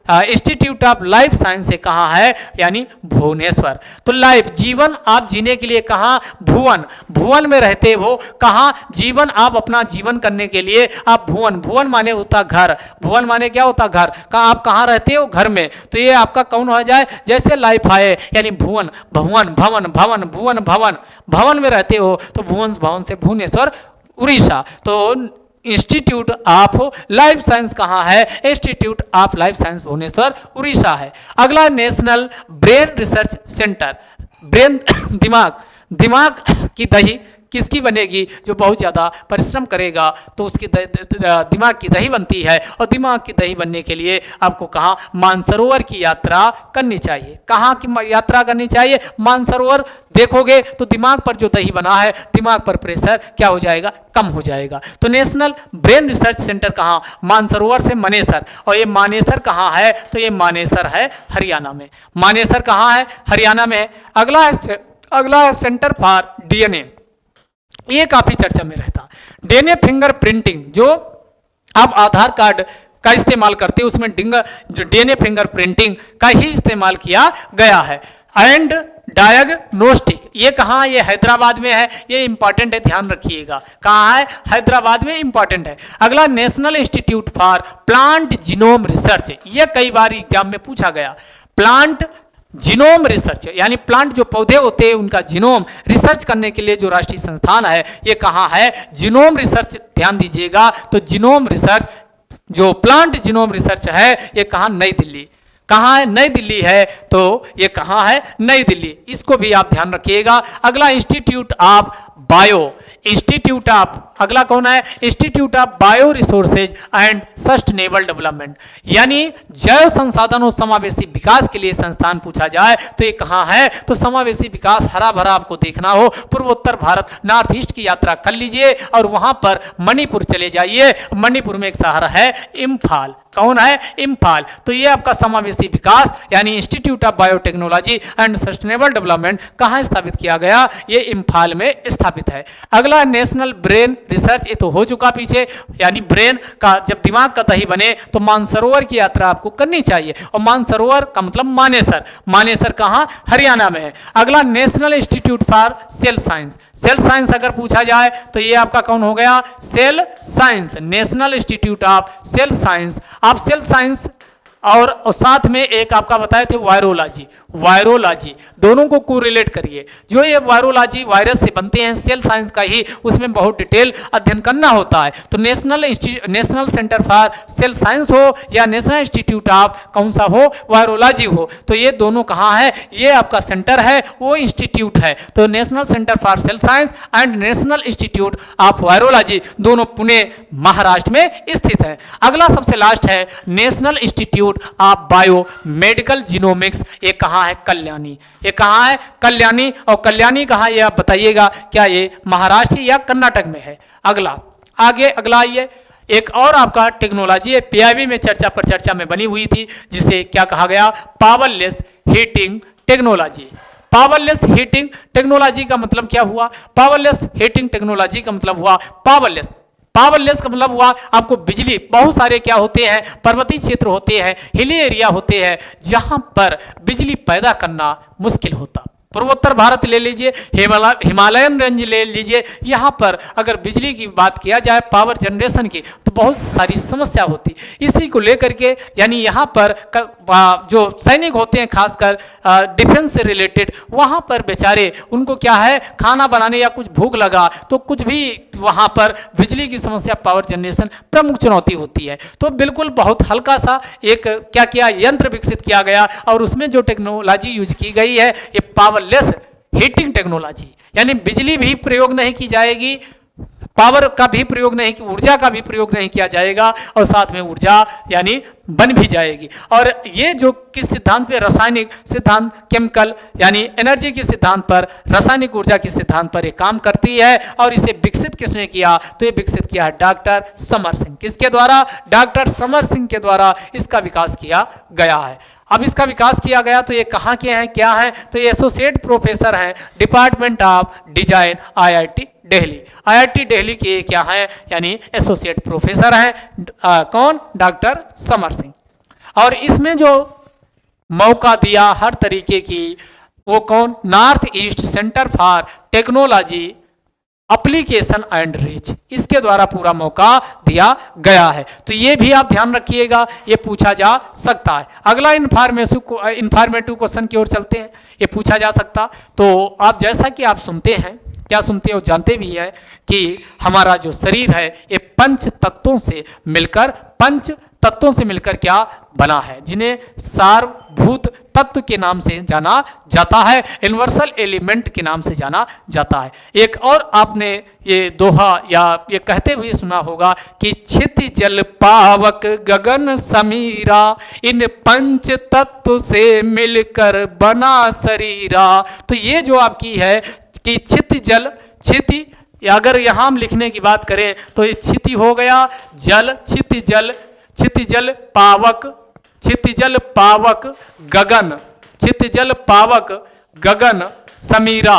इंस्टीट्यूट ऑफ लाइफ साइंस से कहाँ है? यानी भुवनेश्वर। तो लाइफ जीवन आप जीने के लिए कहाँ? भुवन में रहते हो। कहाँ? जीवन आप अपना जीवन करने के लिए आप भुवन माने होता घर। भुवन माने क्या होता? घर। आप कहाँ रहते हो? घर में। तो ये आपका कौन हो जाए? जैसे लाइफ आए यानी भवन में रहते हो तो भवन से भुवनेश्वर उड़ीसा। तो इंस्टीट्यूट ऑफ लाइफ साइंस कहाँ है? Institute of life science Bhubaneswar Orissa है। अगला national brain research centre. Brain दिमाग की दही किसकी बनेगी? जो बहुत ज़्यादा परिश्रम करेगा तो उसकी दिमाग की दही बनती है। और दिमाग की दही बनने के लिए आपको कहाँ? मानसरोवर की यात्रा करनी चाहिए। कहाँ की यात्रा करनी चाहिए? मानसरोवर। देखोगे तो दिमाग पर जो दही बना है, दिमाग पर प्रेशर क्या हो जाएगा? कम हो जाएगा। तो नेशनल ब्रेन रिसर्च सेंटर कहाँ? मानसरोवर से मानेसर। और ये मानेसर कहाँ है? तो ये मानेसर है हरियाणा में। मानेसर कहाँ है? हरियाणा में है। अगला है सेंटर फॉर डीएनए। ये काफी चर्चा में रहता। डीएनए फिंगर प्रिंटिंग, जो आप आधार कार्ड का इस्तेमाल करते हैं उसमें डीएनए फिंगर प्रिंटिंग का ही इस्तेमाल किया गया है। एंड डायग्नोस्टिक, ये कहाँ? ये हैदराबाद में है। ये इंपॉर्टेंट है, ध्यान रखिएगा। कहाँ है? हैदराबाद में, इंपॉर्टेंट है। अगला national institute for plant genome research, ये कई बार एग्जाम में पूछा गया। प्लांट जीनोम रिसर्च यानी प्लांट जो पौधे होते हैं उनका जीनोम रिसर्च करने के लिए जो राष्ट्रीय संस्थान है ये कहाँ है? Genome research. ध्यान दीजिएगा। तो जीनोम रिसर्च, जो प्लांट जीनोम रिसर्च है ये कहाँ? नई दिल्ली। कहाँ है? नई दिल्ली है। तो ये कहाँ है? नई दिल्ली। इसको भी आप ध्यान रखिएगा। अगला अगला कौन है? Institute of bio resources and sustainable development, यानी जैव संसाधन और समावेशी विकास के लिए संस्थान पूछा जाए तो ये कहाँ है? तो समावेशी विकास, हरा भरा आपको देखना हो, पूर्वोत्तर भारत, नॉर्थ ईस्ट की यात्रा कर लीजिए और वहां पर मणिपुर चले जाइए। मणिपुर में एक शहर है इम्फाल। कौन है? इम्फाल। तो ये आपका समावेशी विकास यानी institute of biotechnology and sustainable development कहाँ स्थापित किया गया? ये इम्फाल में स्थापित है। अगला नेशनल ब्रेन रिसर्च, ये तो हो चुका पीछे, यानी ब्रेन का जब दिमाग का दही बने तो मानसरोवर की यात्रा आपको करनी चाहिए। और मानसरोवर का मतलब मानेसर। मानेसर कहाँ? हरियाणा में है। अगला national institute for cell science अगर पूछा जाए तो ये आपका कौन हो गया? Cell science. National institute of cell science. आप सेल साइंस और साथ में एक आपका बताए थे वायरोलॉजी, दोनों को कोरिलेट करिए। जो ये वायरोलॉजी वायरस से बनते हैं, सेल साइंस का ही उसमें बहुत डिटेल अध्ययन करना होता है। तो national centre for cell science हो या नेशनल इंस्टीट्यूट ऑफ कौन सा हो? वायरोलॉजी हो। तो ये दोनों कहाँ है? ये आपका सेंटर है, वो इंस्टीट्यूट है। तो national centre for cell science and national institute of virology दोनों पुणे महाराष्ट्र में स्थित है। अगला सबसे लास्ट है national institute of bio medical genomics. ये कहाँ है? कल्याणी। ये कहाँ है? कल्याणी। और कल्याणी कहाँ? ये आप बताइएगा, क्या ये महाराष्ट्र या कर्नाटक में है? अगला आइए, एक और आपका टेक्नोलॉजी है, पीआईबी में चर्चा में बनी हुई थी, जिसे क्या कहा गया? Powerless heating technology. Powerless heating technology का मतलब क्या हुआ? पावरलेस हीटिंग टेक्नोलॉजी का मतलब हुआ पावरलेस का मतलब हुआ आपको बिजली, बहुत सारे क्या होते हैं? पर्वतीय क्षेत्र होते हैं, हिली एरिया होते हैं, जहां पर बिजली पैदा करना मुश्किल होता। पूर्वोत्तर भारत ले लीजिए, हिमालयन रेंज ले लीजिए, यहाँ पर अगर बिजली की बात किया जाए, पावर जनरेशन की, तो बहुत सारी समस्या होती। इसी को लेकर के यानी यहाँ पर जो सैनिक होते हैं खासकर डिफेंस से रिलेटेड, वहाँ पर बेचारे उनको क्या है, खाना बनाने या कुछ भूख लगा तो कुछ भी वहाँ पर बिजली की समस्या, पावर जनरेशन प्रमुख चुनौती होती है। तो बिल्कुल बहुत हल्का सा एक क्या किया, यंत्र विकसित किया गया और उसमें जो टेक्नोलॉजी यूज की गई है ये पावरलेस हीटिंग टेक्नोलॉजी, यानी बिजली भी प्रयोग नहीं की जाएगी, पावर का भी प्रयोग नहीं, ऊर्जा का भी प्रयोग नहीं किया जाएगा और साथ में ऊर्जा यानी बन भी जाएगी। और ये जो किस सिद्धांत पे, रासायनिक सिद्धांत, केमिकल यानी एनर्जी के सिद्धांत पर, रासायनिक ऊर्जा के सिद्धांत पर ये काम करती है। और इसे विकसित किसने किया, तो ये विकसित किया है डॉक्टर समर सिंह। किसके द्वारा, डॉक्टर समर सिंह के द्वारा इसका विकास किया गया है। अब इसका विकास किया गया तो ये कहाँ के हैं, क्या हैं, तो ये एसोसिएट प्रोफेसर हैं department of design IIT Delhi. IIT Delhi के क्या हैं, यानी एसोसिएट प्रोफेसर हैं कौन, डॉक्टर समर सिंह। और इसमें जो मौका दिया हर तरीके की, वो कौन, north east centre for technology application and reach, इसके द्वारा पूरा मौका दिया गया है। तो ये भी आप ध्यान रखिएगा, ये पूछा जा सकता है। अगला इन्फॉर्मेटिव क्वेश्चन की ओर चलते हैं, ये पूछा जा सकता। तो आप जैसा कि आप सुनते हैं, क्या सुनते हो, जानते भी हैं कि हमारा जो शरीर है ये पंच तत्वों से मिलकर क्या बना है, जिन्हें सारभूत तत्व के नाम से जाना जाता है, यूनिवर्सल एलिमेंट के नाम से जाना जाता है। एक और आपने ये दोहा या ये कहते हुए सुना होगा कि क्षिति जल पावक गगन समीरा, इन पंच तत्व से मिलकर बना शरीरा। तो ये जो आपकी है कि क्षिति, अगर यहाँ हम लिखने की बात करें तो ये क्षिति हो गया, जल, क्षितिजल पावक गगन समीरा।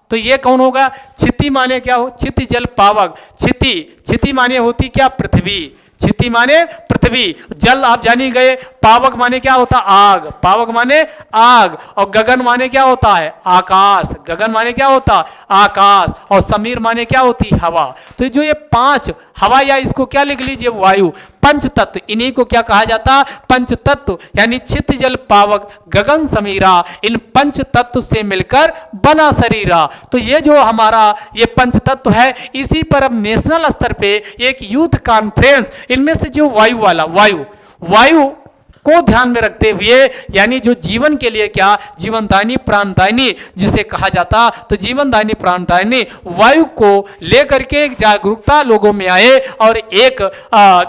तो ये कौन होगा, क्षिति माने क्या हो, क्षितिजल पावक, क्षिति माने होती क्या, पृथ्वी, क्षिति माने पृथ्वी, जल आप जानी गए, पावक माने क्या होता, आग, पावक माने आग, और गगन माने क्या होता है, आकाश, गगन माने क्या होता, आकाश, और समीर माने क्या होती, हवा। तो जो ये पांच हवा, या इसको क्या लिख लीजिए, वायु, पंच तत्व, इन्हीं को क्या कहा जाता, पंच तत्व, यानी क्षिति जल पावक गगन समीरा, इन पंच तत्व से मिलकर बना शरीरा। तो ये जो हमारा ये पंच तत्व है, इसी पर अब नेशनल स्तर पे एक यूथ कॉन्फ्रेंस, इनमें से जो वायु को ध्यान में रखते हुए, यानी जो जीवन के लिए क्या, जीवनदायिनी प्राणदायिनी जिसे कहा जाता, तो जीवनदायिनी प्राणदायिनी वायु को लेकर के एक जागरूकता लोगों में आए, और एक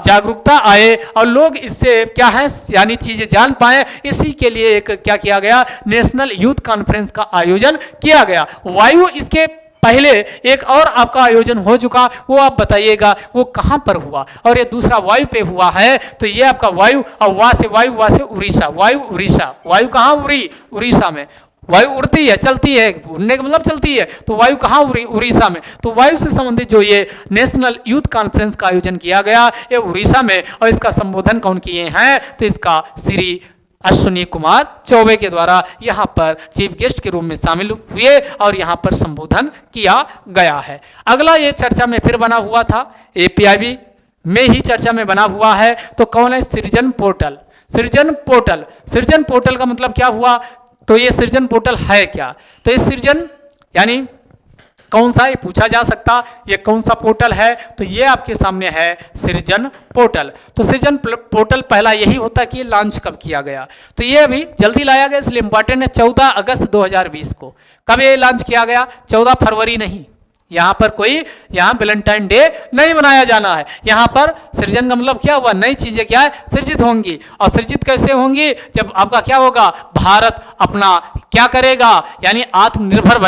जागरूकता आए और लोग इससे क्या है, यानी चीजें जान पाए। इसी के लिए एक क्या किया गया, नेशनल यूथ कॉन्फ्रेंस का आयोजन किया गया। वायु, इसके पहले एक और आपका आयोजन हो चुका, वो आप बताइएगा वो कहां पर हुआ, और ये दूसरा वायु पे हुआ है। तो ये आपका वायु, और वहां से उड़ीसा, वायु कहां, उड़ीसा में वायु उड़ती है, चलती है, उड़ने का मतलब चलती है, तो वायु कहां, उड़ीसा में। तो वायु से संबंधित जो ये नेशनल यूथ कॉन्फ्रेंस का आयोजन किया गया, ये उड़ीसा में, और इसका संबोधन कौन किए हैं, तो इसका श्री अश्विनी कुमार चौबे के द्वारा यहाँ पर चीफ गेस्ट के रूप में शामिल हुए और यहाँ पर संबोधन किया गया है। अगला ये चर्चा में फिर बना हुआ था, APIB में ही चर्चा में बना हुआ है, तो कौन है, सृजन पोर्टल का मतलब क्या हुआ, तो ये सृजन पोर्टल है क्या, तो ये सृजन यानी कौन सा, ये पूछा जा सकता, ये कौन सा पोर्टल है, तो ये आपके सामने है सृजन पोर्टल। तो सृजन पोर्टल पहला यही होता कि ये लॉन्च कब किया गया, तो ये अभी जल्दी लाया गया, इसलिए इंपॉर्टेंट है, 14 अगस्त 2020 को। कब ये लॉन्च किया गया, 14 फरवरी नहीं, यहाँ पर कोई यहाँ वैलेंटाइन डे नहीं मनाया जाना है। यहाँ पर सृजन का मतलब क्या हुआ, नई चीजें क्या है, सृजित होंगी, और सृजित कैसे होंगी, जब आपका क्या होगा, भारत अपना क्या करेगा, यानी आत्मनिर्भर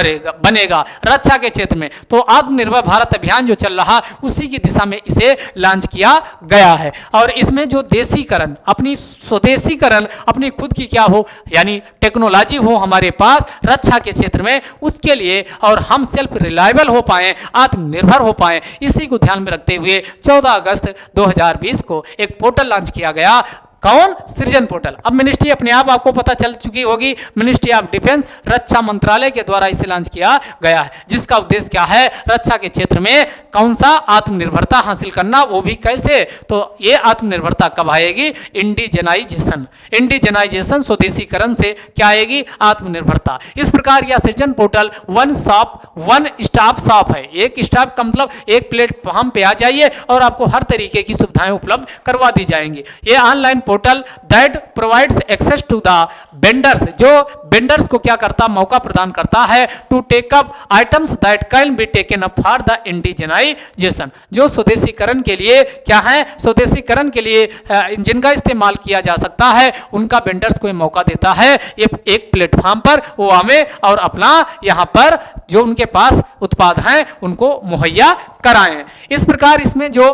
बनेगा रक्षा के क्षेत्र में। तो आत्मनिर्भर भारत अभियान जो चल रहा, उसी की दिशा में इसे लॉन्च किया गया है। और इसमें जो देशीकरण, अपनी स्वदेशीकरण, अपनी खुद की क्या हो, यानी टेक्नोलॉजी हो हमारे पास रक्षा के क्षेत्र में, उसके लिए, और हम सेल्फ रिलायबल हो पाए, आत्मनिर्भर हो पाए, इसी को ध्यान में रखते हुए 14 अगस्त 2020 को एक पोर्टल लॉन्च किया गया, कौन? सृजन पोर्टल। अब मिनिस्ट्री अपने आप आपको पता चल चुकी होगी, मिनिस्ट्री ऑफ डिफेंस रक्षा मंत्रालय के द्वारा इसे लॉन्च किया गया है, जिसका उद्देश्य क्या है? रक्षा के क्षेत्र में कौन सा? आत्मनिर्भरता हासिल करना, वो भी कैसे? तो ये आत्मनिर्भरता कब आएगी? इंडिजेनाइजेशन, इंडिजेनाइजेशन स्वदेशीकरण से क्या आएगी? आत्मनिर्भरता। इस प्रकार यह सृजन पोर्टल वन स्टॉप शॉप है। एक स्टॉप का मतलब एक प्लेटफॉर्म पे आ जाइए और आपको हर तरीके की सुविधाएं उपलब्ध करवा दी जाएंगी। ये online portal that provides access to the vendors, जो वेंडर्स को क्या करता? मौका प्रदान करता है to take up items that can be taken up for the indigenization, जो स्वदेशीकरण के लिए क्या है? स्वदेशीकरण के लिए जिनका इस्तेमाल किया जा सकता है, उनका वेंडर्स को मौका देता है ये एक प्लेटफॉर्म पर वो हमें और अपना यहाँ पर जो उनके पास उत्पाद हैं उनको मुहैया कराएं। इस प्रकार इसमें जो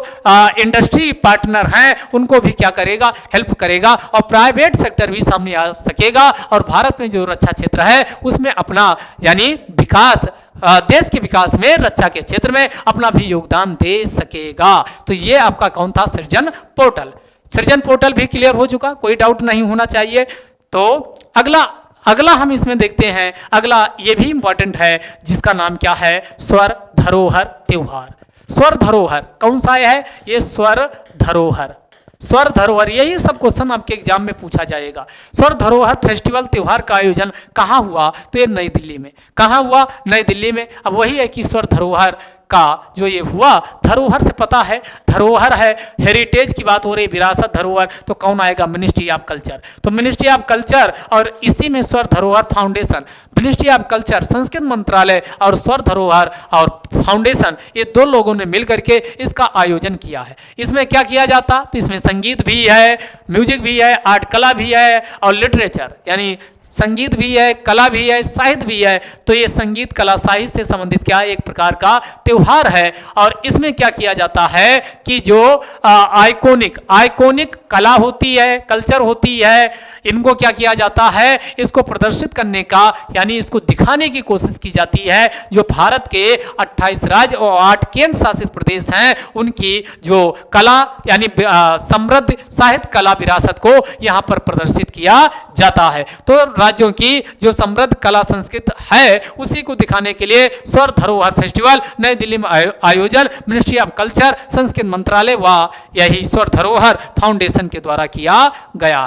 इंडस्ट्री पार्टनर हैं उनको भी क्या करेगा? हेल्प करेगा, और प्राइवेट सेक्टर भी सामने आ सकेगा, और भारत में जो रक्षा क्षेत्र है उसमें अपना यानी विकास, देश के विकास में रक्षा के क्षेत्र में अपना भी योगदान दे सकेगा। तो ये आपका कौन था? सृजन पोर्टल। सृजन पोर्टल भी क्लियर हो चुका, कोई डाउट नहीं होना चाहिए। तो अगला हम इसमें देखते हैं, अगला ये भी इंपॉर्टेंट है, जिसका नाम क्या है? स्वर धरोहर त्योहार। स्वर धरोहर कौन सा है? ये स्वर धरोहर, स्वर धरोहर, यही सब क्वेश्चन आपके एग्जाम में पूछा जाएगा। स्वर धरोहर फेस्टिवल त्योहार का आयोजन कहाँ हुआ? तो ये नई दिल्ली में। कहाँ हुआ? नई दिल्ली में। अब वही है कि स्वर धरोहर का जो ये हुआ, धरोहर से पता है, धरोहर है, हेरिटेज की बात हो रही, विरासत धरोहर, तो कौन आएगा? Ministry of culture. तो मिनिस्ट्री ऑफ कल्चर और इसी में स्वर धरोहर फाउंडेशन, मिनिस्ट्री ऑफ कल्चर, संस्कृति मंत्रालय और स्वर धरोहर और फाउंडेशन, ये दो लोगों ने मिलकर के इसका आयोजन किया है। इसमें क्या किया जाता? तो इसमें संगीत भी है, म्यूजिक भी है, आर्ट कला भी है, और लिटरेचर यानी संगीत भी है, कला भी है, साहित्य भी है। तो ये संगीत कला साहित्य से संबंधित क्या है? एक प्रकार का त्योहार है। और इसमें क्या किया जाता है कि जो आइकॉनिक कला होती है, कल्चर होती है, इनको क्या किया जाता है? इसको प्रदर्शित करने का यानी इसको दिखाने की कोशिश की जाती है। जो भारत के 28 राज्य और 8 केंद्र शासित प्रदेश हैं, उनकी जो कला यानी समृद्ध साहित्य कला विरासत को यहाँ पर प्रदर्शित किया जाता है। तो राज्यों की जो समृद्ध कला संस्कृति है उसी को दिखाने के लिए स्वर धरोहर फेस्टिवल नई दिल्ली में आयोजन मिनिस्ट्री ऑफ कल्चर, संस्कृति मंत्रालय व यही स्वर धरोहर फाउंडेशन के द्वारा किया गया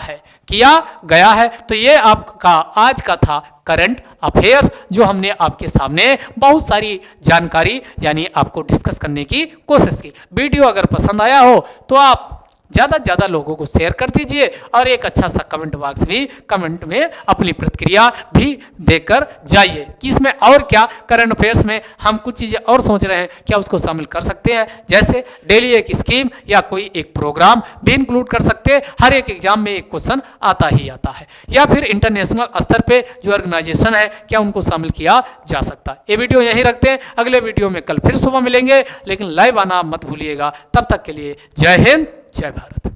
है। तो ये आपका आज का था करंट अफेयर्स, जो हमने आपके सामने बहुत सारी जानकारी यानी आपको डिस्कस करने की कोशिश की। वीडियो अगर पसंद आया हो तो आप ज़्यादा से ज़्यादा लोगों को शेयर कर दीजिए, और एक अच्छा सा कमेंट बॉक्स भी, कमेंट में अपनी प्रतिक्रिया भी देकर जाइए कि इसमें और क्या करंट अफेयर्स में हम कुछ चीज़ें और सोच रहे हैं, क्या उसको शामिल कर सकते हैं। जैसे डेली एक स्कीम या कोई एक प्रोग्राम भी इंक्लूड कर सकते हैं। हर एक एग्जाम में एक क्वेश्चन आता ही आता है, या फिर इंटरनेशनल स्तर पर जो ऑर्गेनाइजेशन है क्या उनको शामिल किया जा सकता है। ये वीडियो यहीं रखते हैं, अगले वीडियो में कल फिर सुबह मिलेंगे, लेकिन लाइव आना मत भूलिएगा। तब तक के लिए जय हिंद, जय भारत।